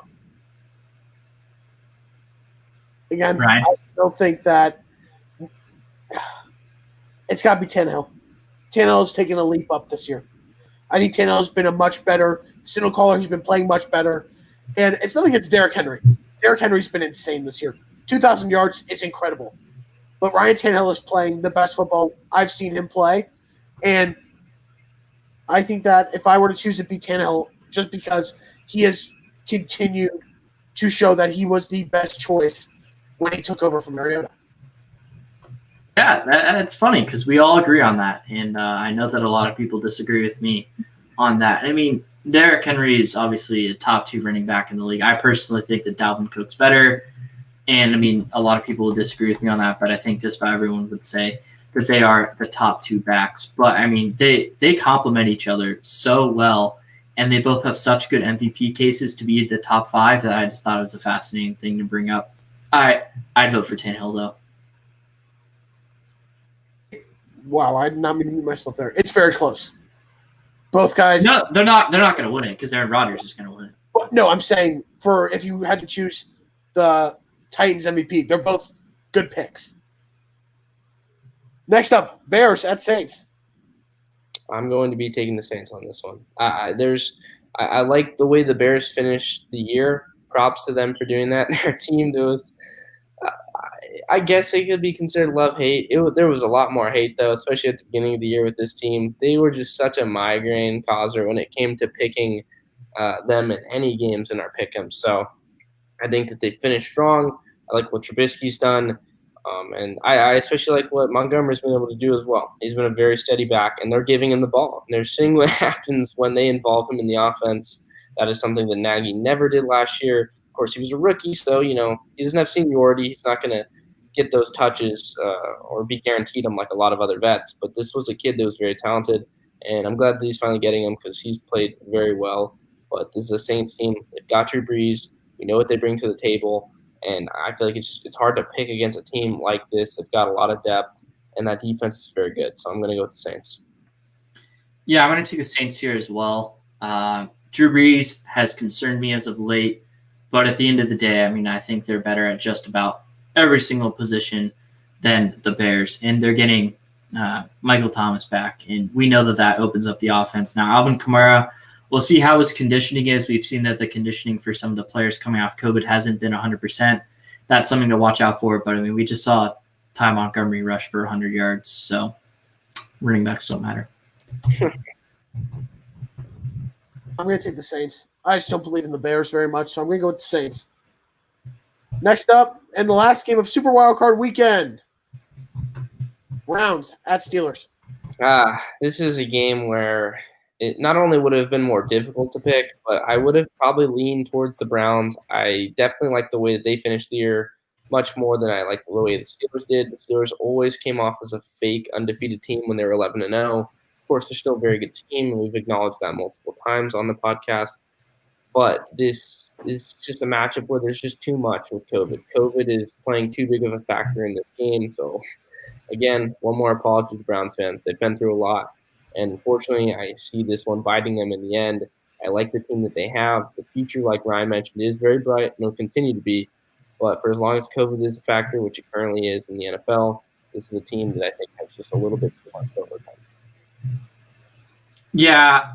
Again,
Right.
I still think that it's got to be Tannehill. Tannehill's taken a leap up this year. I think Tannehill's been a much better signal caller. He's been playing much better. And it's nothing against Derrick Henry. Derrick Henry's been insane this year. 2,000 yards is incredible. But Ryan Tannehill is playing the best football I've seen him play. And I think that if I were to choose, it'd be Tannehill just because he has continued to show that he was the best choice when he took over from Mariota.
Yeah, that's funny because we all agree on that. And I know that a lot of people disagree with me on that. I mean, Derrick Henry is obviously a top 2 running back in the league. I personally think that Dalvin Cook's better. And, I mean, a lot of people will disagree with me on that, but I think just about everyone would say that they are the top 2 backs. But, I mean, they complement each other so well, and they both have such good MVP cases to be the top 5 that I just thought it was a fascinating thing to bring up. I'd vote for Tannehill, though.
Wow, I did not mean to mute myself there. It's very close. Both guys.
No, they're not going to win it because Aaron Rodgers is going to win it.
No, I'm saying for if you had to choose the Titans MVP, they're both good picks. Next up, Bears at Saints.
I'm going to be taking the Saints on this one. I like the way the Bears finished the year. Props to them for doing that. Their team was, I guess it could be considered love-hate. There was a lot more hate, though, especially at the beginning of the year with this team. They were just such a migraine causer when it came to picking them in any games in our pick'em. So I think that they finished strong. I like what Trubisky's done. And I especially like what Montgomery's been able to do as well. He's been a very steady back, and they're giving him the ball. And they're seeing what happens when they involve him in the offense. That is something that Nagy never did last year. Of course, he was a rookie, so, he doesn't have seniority. He's not going to get those touches or be guaranteed them like a lot of other vets. But this was a kid that was very talented, and I'm glad that he's finally getting him because he's played very well. But this is a Saints team. They've got Drew Brees. We know what they bring to the table. And I feel like it's hard to pick against a team like this. They've got a lot of depth, and that defense is very good. So I'm going to go with the Saints.
Yeah, I'm going to take the Saints here as well. Drew Brees has concerned me as of late, but at the end of the day, I think they're better at just about every single position than the Bears, and they're getting Michael Thomas back, and we know that opens up the offense. Now, Alvin Kamara, we'll see how his conditioning is. We've seen that the conditioning for some of the players coming off COVID hasn't been 100%. That's something to watch out for. But, we just saw Ty Montgomery rush for 100 yards. So running backs don't matter.
I'm going to take the Saints. I just don't believe in the Bears very much, so I'm going to go with the Saints. Next up, and the last game of Super Wildcard Weekend, Browns at Steelers.
This is a game where it not only would have been more difficult to pick, but I would have probably leaned towards the Browns. I definitely like the way that they finished the year much more than I like the way the Steelers did. The Steelers always came off as a fake undefeated team when they were 11-0. Of course, they're still a very good team, and we've acknowledged that multiple times on the podcast. But this is just a matchup where there's just too much with COVID. COVID is playing too big of a factor in this game. So, again, one more apology to Browns fans. They've been through a lot. And unfortunately, I see this one biting them in the end. I like the team that they have. The future, like Ryan mentioned, is very bright and will continue to be. But for as long as COVID is a factor, which it currently is in the NFL, this is a team that I think has just a little bit too much overtime.
Yeah,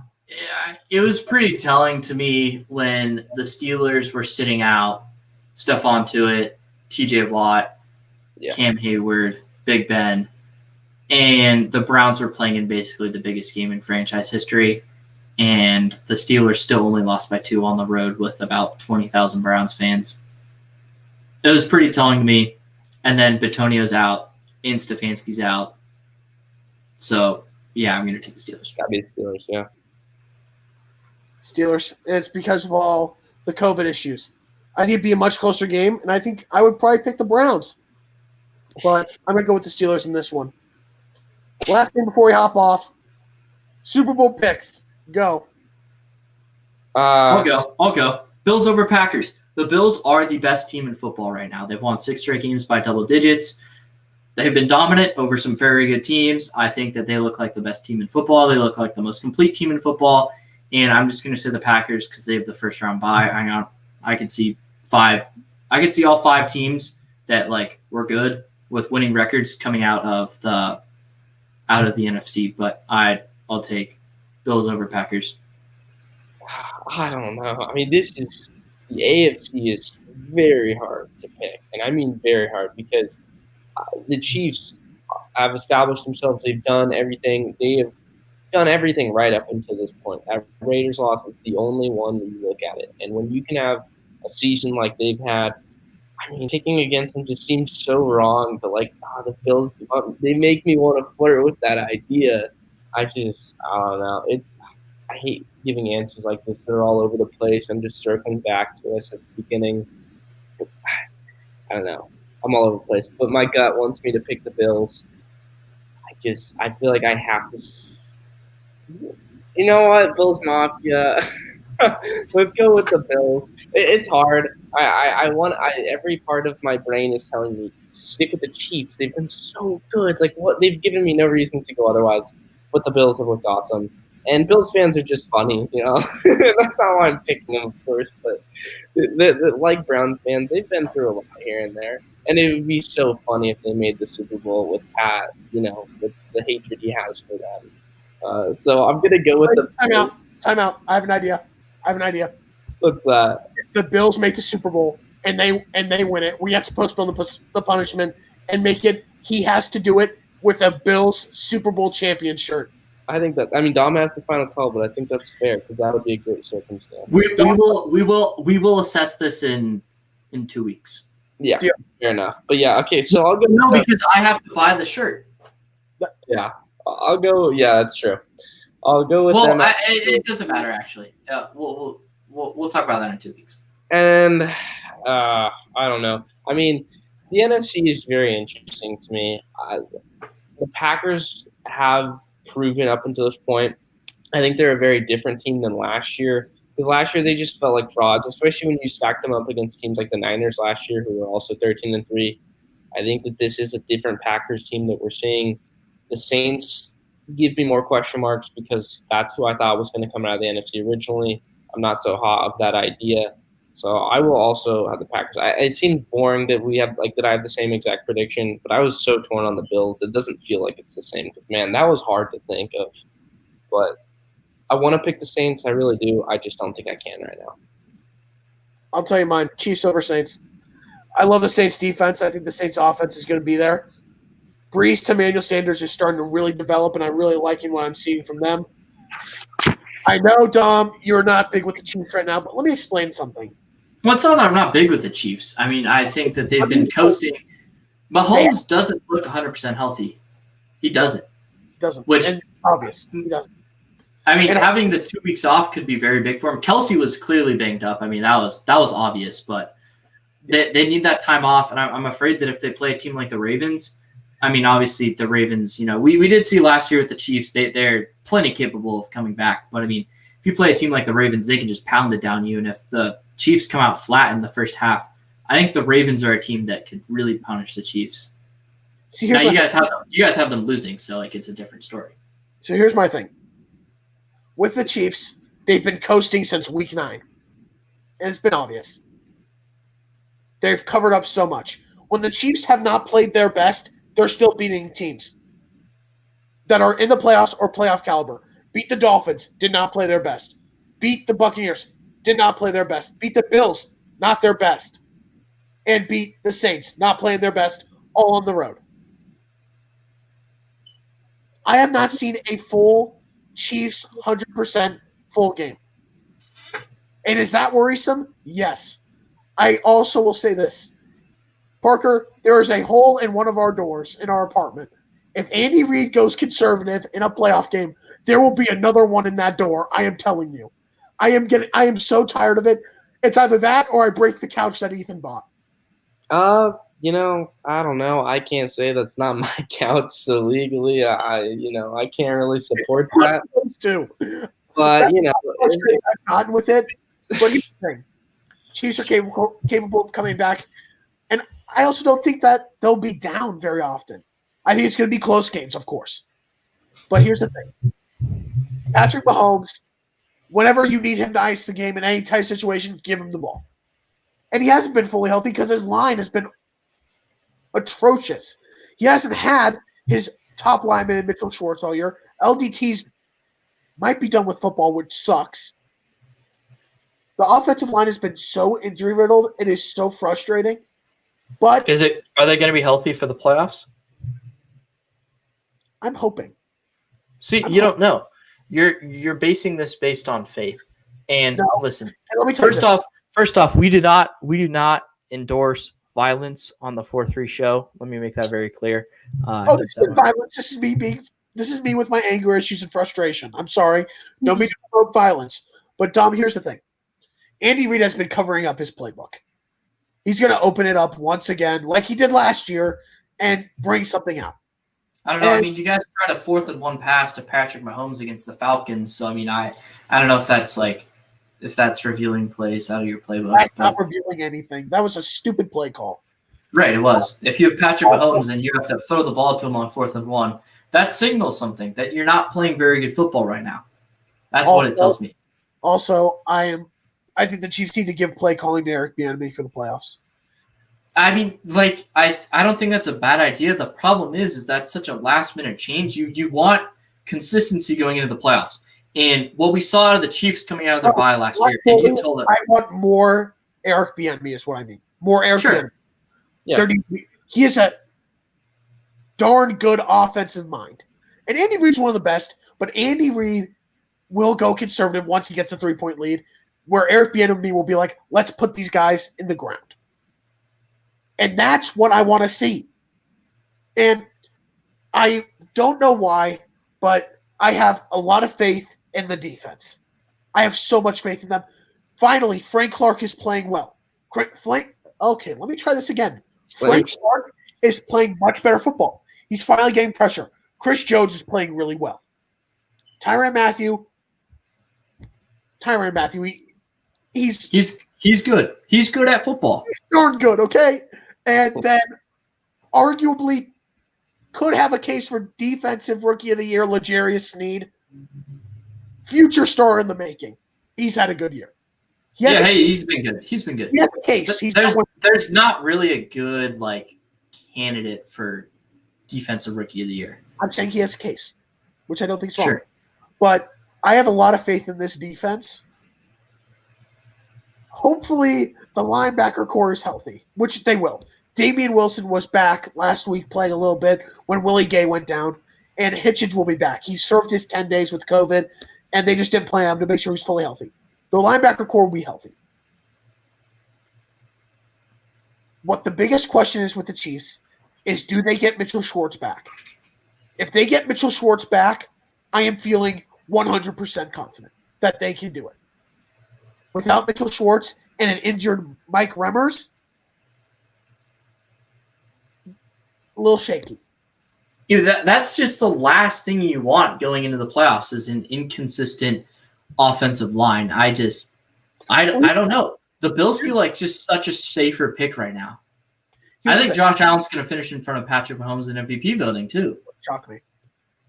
it was pretty telling to me when the Steelers were sitting out Stephon Tuitt, TJ Watt, Cam Hayward, Big Ben, and the Browns were playing in basically the biggest game in franchise history, and the Steelers still only lost by 2 on the road with about 20,000 Browns fans. It was pretty telling to me. And then Bitonio's out, and Stefanski's out. So, yeah, I'm going to take the Steelers.
Gotta be the Steelers, yeah.
Steelers, and it's because of all the COVID issues. I think it'd be a much closer game, and I think I would probably pick the Browns. But I'm going to go with the Steelers in this one. Last thing before we hop off, Super Bowl picks. Go.
I'll go. Bills over Packers. The Bills are the best team in football right now. They've won 6 straight games by double digits. They've been dominant over some very good teams. I think that they look like the best team in football. They look like the most complete team in football. And I'm just going to say the Packers because they have the first round bye. I could see all 5 teams that were good with winning records coming out of the NFC. But I'll take Bills over Packers.
I don't know. The AFC is very hard to pick, and I mean very hard because the Chiefs have established themselves. They've done everything. They have done everything right up until this point. That Raiders loss is the only one when you look at it. And when you can have a season like they've had, picking against them just seems so wrong. But the Bills, they make me want to flirt with that idea. I don't know. I hate giving answers like this. They're all over the place. I'm just circling back to us at the beginning. I don't know. I'm all over the place. But my gut wants me to pick the Bills. I feel like I have to. You know what? Bills Mafia. Let's go with the Bills. It's hard. Every part of my brain is telling me stick with the Chiefs. They've been so good. They've given me no reason to go otherwise. But the Bills have looked awesome. And Bills fans are just funny, That's not why I'm picking them, of course. But like Browns fans, they've been through a lot here and there. And it would be so funny if they made the Super Bowl with Pat, with the hatred he has for them. So I'm gonna go with the
Time out. I have an idea.
What's that?
If the Bills make the Super Bowl and they win it, we have to postpone the punishment and make it. He has to do it with a Bills Super Bowl champion shirt.
I think that. I mean, Dom has the final call, but I think that's fair because that would be a great circumstance.
We will assess this in 2 weeks.
Yeah, fair enough. But yeah, okay. So I'll go.
No, because I have to buy the shirt.
Yeah, I'll go. Yeah, that's true. I'll go with them.
It doesn't matter actually. We'll talk about that in 2 weeks.
And I don't know. I mean, the NFC is very interesting to me. The Packers have proven up until this point. I think they're a very different team than last year. Because last year they just felt like frauds, especially when you stack them up against teams like the Niners last year, who were also 13-3. I think that this is a different Packers team that we're seeing. The Saints give me more question marks because that's who I thought was going to come out of the NFC originally. I'm not so hot of that idea. So I will also have the Packers. It seemed boring that I have the same exact prediction, but I was so torn on the Bills. It doesn't feel like it's the same. Because, man, that was hard to think of. But I want to pick the Saints. I really do. I just don't think I can right now.
I'll tell you mine. Chiefs over Saints. I love the Saints defense. I think the Saints offense is going to be there. Breeze to Emmanuel Sanders is starting to really develop, and I'm really liking what I'm seeing from them. I know, Dom, you're not big with the Chiefs right now, but let me explain something.
Well, it's not that I'm not big with the Chiefs. I mean, I think that they've been coasting. Mahomes doesn't look 100% healthy. He doesn't.
He doesn't.
Which
and obvious. He doesn't.
I mean, having the 2 weeks off could be very big for him. Kelsey was clearly banged up. I mean, that was obvious, but they need that time off. And I'm afraid that if they play a team like the Ravens, I mean, obviously the Ravens, we did see last year with the Chiefs, they're plenty capable of coming back. But I mean, if you play a team like the Ravens, they can just pound it down you. And if the Chiefs come out flat in the first half, I think the Ravens are a team that could really punish the Chiefs.
See,
now you guys have them losing, so it's a different story.
So here's my thing. With the Chiefs, they've been coasting since week 9. And it's been obvious. They've covered up so much. When the Chiefs have not played their best, they're still beating teams that are in the playoffs or playoff caliber. Beat the Dolphins, did not play their best. Beat the Buccaneers, did not play their best. Beat the Bills, not their best. And beat the Saints, not playing their best, all on the road. I have not seen a full Chiefs 100% full game. And is that worrisome? Yes. I also will say this. Parker, there is a hole in one of our doors in our apartment. If Andy Reid goes conservative in a playoff game, there will be another one in that door. I am telling you. I am so tired of it. It's either that or I break the couch that Ethan bought.
I don't know. I can't say that's not my couch, so legally, I can't really support that.
Too.
But
I've gotten with it. But here's the thing: Chiefs are capable of coming back, and I also don't think that they'll be down very often. I think it's going to be close games, of course. But here's the thing: Patrick Mahomes, whenever you need him to ice the game in any tight situation, give him the ball. And he hasn't been fully healthy because his line has been atrocious. He hasn't had his top lineman in Mitchell Schwartz all year. LDT's might be done with football, which sucks. The offensive line has been so injury-riddled. It is so frustrating. But
are they going to be healthy for the playoffs?
I'm hoping.
See, you don't know. You're basing this based on faith. And listen,
let me tell you
First off, we do not endorse violence on the 4-3 show. Let me make that very clear.
This is violence. This is me with my anger issues and frustration. I'm sorry. No mean to provoke violence. But Dom, here's the thing. Andy Reid has been covering up his playbook. He's going to open it up once again, like he did last year, and bring something out.
I don't know. I mean, you guys tried a 4th-and-1 pass to Patrick Mahomes against the Falcons. So I mean, I don't know if that's revealing plays out of your playbook.
That's not revealing anything. That was a stupid play call.
Right, it was. If you have Patrick Mahomes and you have to throw the ball to him on 4th-and-1, that signals something, that you're not playing very good football right now. That's what it tells me.
Also, I think the Chiefs need to give play calling to Eric Bieniemy for the playoffs.
I mean, I don't think that's a bad idea. The problem is that's such a last-minute change. You want consistency going into the playoffs. And what we saw out of the Chiefs coming out of their bye last year, and you told us.
I want more Eric Bieniemy is what I mean. More Eric Bieniemy.
Yeah.
He is a darn good offensive mind. And Andy Reid's one of the best, but Andy Reid will go conservative once he gets a 3-point lead, where Eric Bieniemy will be like, let's put these guys in the ground. And that's what I want to see. And I don't know why, but I have a lot of faith in the defense. I have so much faith in them. Finally, Frank Clark is playing well. Okay, let me try this again. Frank Clark is playing much better football. He's finally getting pressure. Chris Jones is playing really well. Tyrann Mathieu,
he's good. He's good at football.
He's darn good, okay? And then arguably could have a case for Defensive Rookie of the Year, L'Jarius Sneed. Future star in the making. He's had a good year.
He's been good. He's been good.
He has a case.
There's not really a good candidate for Defensive Rookie of the Year.
I'm saying he has a case, which I don't think is wrong.
Sure.
But I have a lot of faith in this defense. Hopefully the linebacker core is healthy, which they will. Damian Wilson was back last week playing a little bit when Willie Gay went down, and Hitchens will be back. He served his 10 days with COVID, and they just didn't play him to make sure he's fully healthy. The linebacker core will be healthy. What the biggest question is with the Chiefs is, do they get Mitchell Schwartz back? If they get Mitchell Schwartz back, I am feeling 100% confident that they can do it. Without Mitchell Schwartz and an injured Mike Remmers, a little shaky.
That's just the last thing you want going into the playoffs is an inconsistent offensive line. I don't know. The Bills feel like just such a safer pick right now. I think Josh Allen's going to finish in front of Patrick Mahomes in MVP voting too.
Shock me.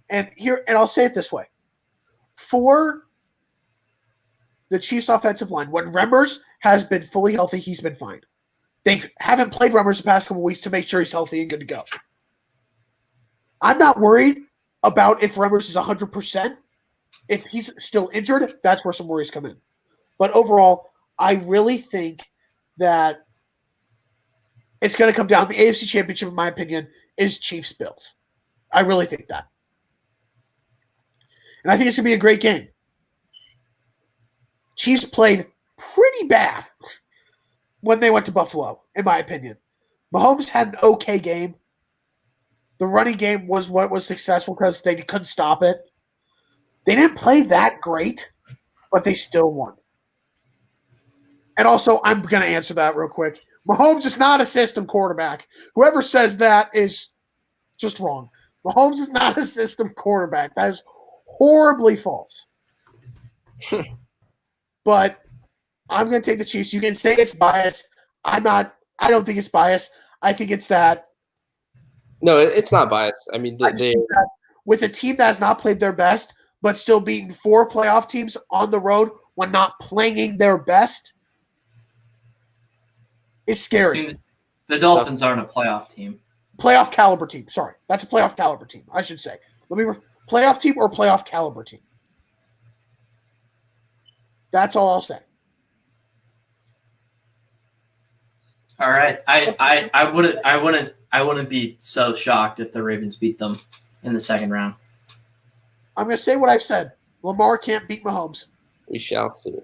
And I'll say it this way. For the Chiefs offensive line, when Remmers has been fully healthy, he's been fine. They haven't played Remmers the past couple weeks to make sure he's healthy and good to go. I'm not worried about if Remmers is 100%. If he's still injured, that's where some worries come in. But overall, I really think that it's going to come down. The AFC Championship, in my opinion, is Chiefs-Bills. I really think that. And I think it's going to be a great game. Chiefs played pretty bad when they went to Buffalo, in my opinion. Mahomes had an okay game. The running game was what was successful because they couldn't stop it. They didn't play that great, but they still won. And also, I'm going to answer that real quick. Mahomes is not a system quarterback. Whoever says that is just wrong. Mahomes is not a system quarterback. That is horribly false. But I'm going to take the Chiefs. You can say it's biased. I don't think it's biased. I think it's that.
No, it's not biased. I mean,
with a team that has not played their best, but still beating 4 playoff teams on the road when not playing their best, is scary.
I mean, the Dolphins aren't a playoff team.
Playoff caliber team. Sorry. That's a playoff caliber team, I should say. Playoff team or playoff caliber team. That's all I'll say.
All right. I wouldn't be so shocked if the Ravens beat them in the second round.
I'm going to say what I've said. Lamar can't beat Mahomes.
We shall see.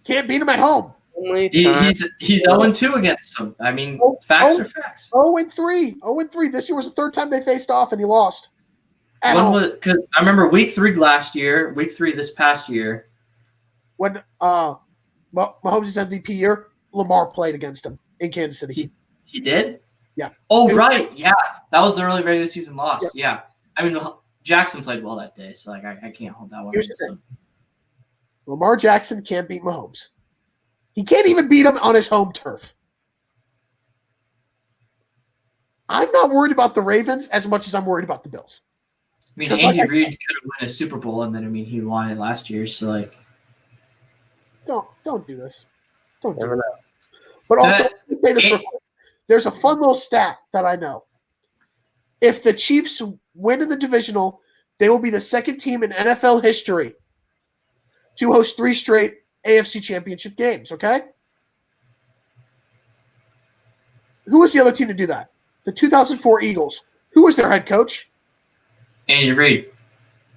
Can't beat him at home.
He's 0-2 against them. I mean, facts are facts.
0-3. 0-3. This year was the third time they faced off, and he lost.
Because I remember week 3 last year, week 3 this past year.
When Mahomes' MVP year, Lamar played against him in Kansas City.
He did?
Yeah.
Oh, right. Yeah. That was the early regular season loss. Yeah. I mean, Jackson played well that day, so I can't hold that one against him.
Lamar Jackson can't beat Mahomes. He can't even beat him on his home turf. I'm not worried about the Ravens as much as I'm worried about the Bills.
I mean, Andy Reid could have won a Super Bowl, and then, he won it last year, so,
Don't do this. Don't do that. But also, let me say this real quick. There's a fun little stat that I know. If the Chiefs win in the divisional, they will be the second team in NFL history to host 3 straight AFC Championship games, okay? Who was the other team to do that? The 2004 Eagles. Who was their head coach?
Andy Reid.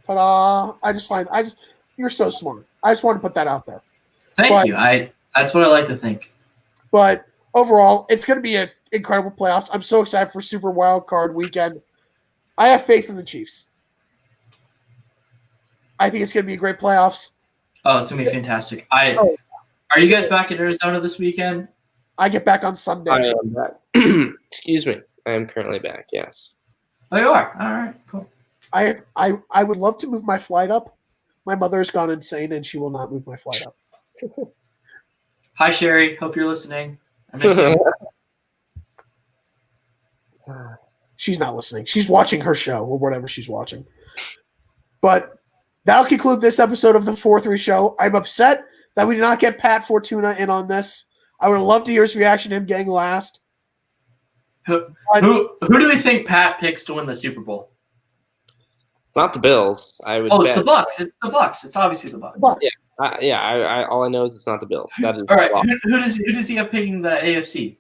Ta-da. You're so smart. I just want to put that out there.
Thank you. That's what I like to think.
But overall, it's going to be an incredible playoffs. I'm so excited for Super Wild Card Weekend. I have faith in the Chiefs. I think it's going to be a great playoffs.
Oh, it's going to be fantastic. Are you guys back in Arizona this weekend?
I get back on Sunday.
I am back. Excuse me. I am currently back, yes.
Oh, you are? All right, cool.
I would love to move my flight up. My mother's gone insane, and she will not move my flight up.
Hi, Sherry. Hope you're listening. I miss you.
She's not listening. She's watching her show or whatever she's watching. But that'll conclude this episode of the 4-3 show. I'm upset that we did not get Pat Fortuna in on this. I would love to hear his reaction to him getting last.
Who do we think Pat picks to win the Super Bowl?
It's not the Bills.
It's the Bucks. It's the Bucks. It's obviously the Bucks.
Bucks.
I all I know is it's not the Bills. That is
All right. Who does he have picking the AFC?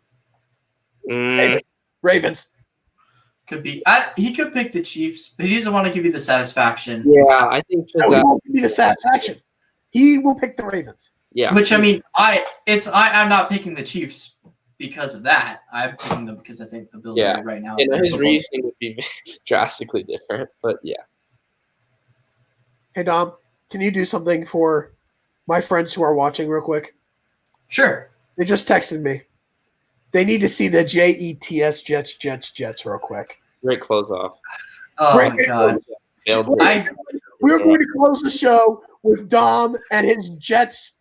Ravens.
Could be. He could pick the Chiefs, but he doesn't want to give you the satisfaction.
Yeah, I think
No, he won't give me the satisfaction. He will pick the Ravens.
Yeah.
Which I mean, I'm not picking the Chiefs because of that. I'm picking them because I think the Bills are right now.
His reasoning would be drastically different, but yeah.
Hey, Dom, can you do something for my friends who are watching real quick?
Sure.
They just texted me. They need to see the JETS Jets real quick.
Great close off.
Oh,
Great.
my God.
We're going to close the show with Dom and his Jets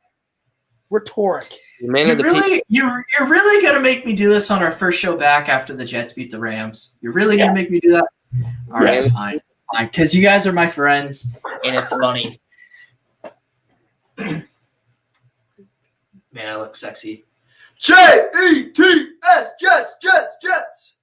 rhetoric.
You're really going to make me do this on our first show back after the Jets beat the Rams? You're really going to make me do that? All right, fine. Because you guys are my friends, and it's funny. Man, I look sexy. Jets, Jets.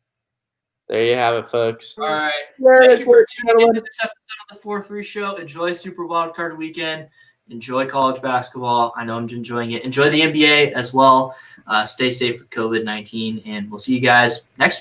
There you have it, folks.
All right.
There it
Thank
is,
you for tuning
gentlemen.
into this episode of the 4-3 show. Enjoy Super Wildcard Weekend. Enjoy college basketball. I know I'm enjoying it. Enjoy the NBA as well. Stay safe with COVID-19, and we'll see you guys next week.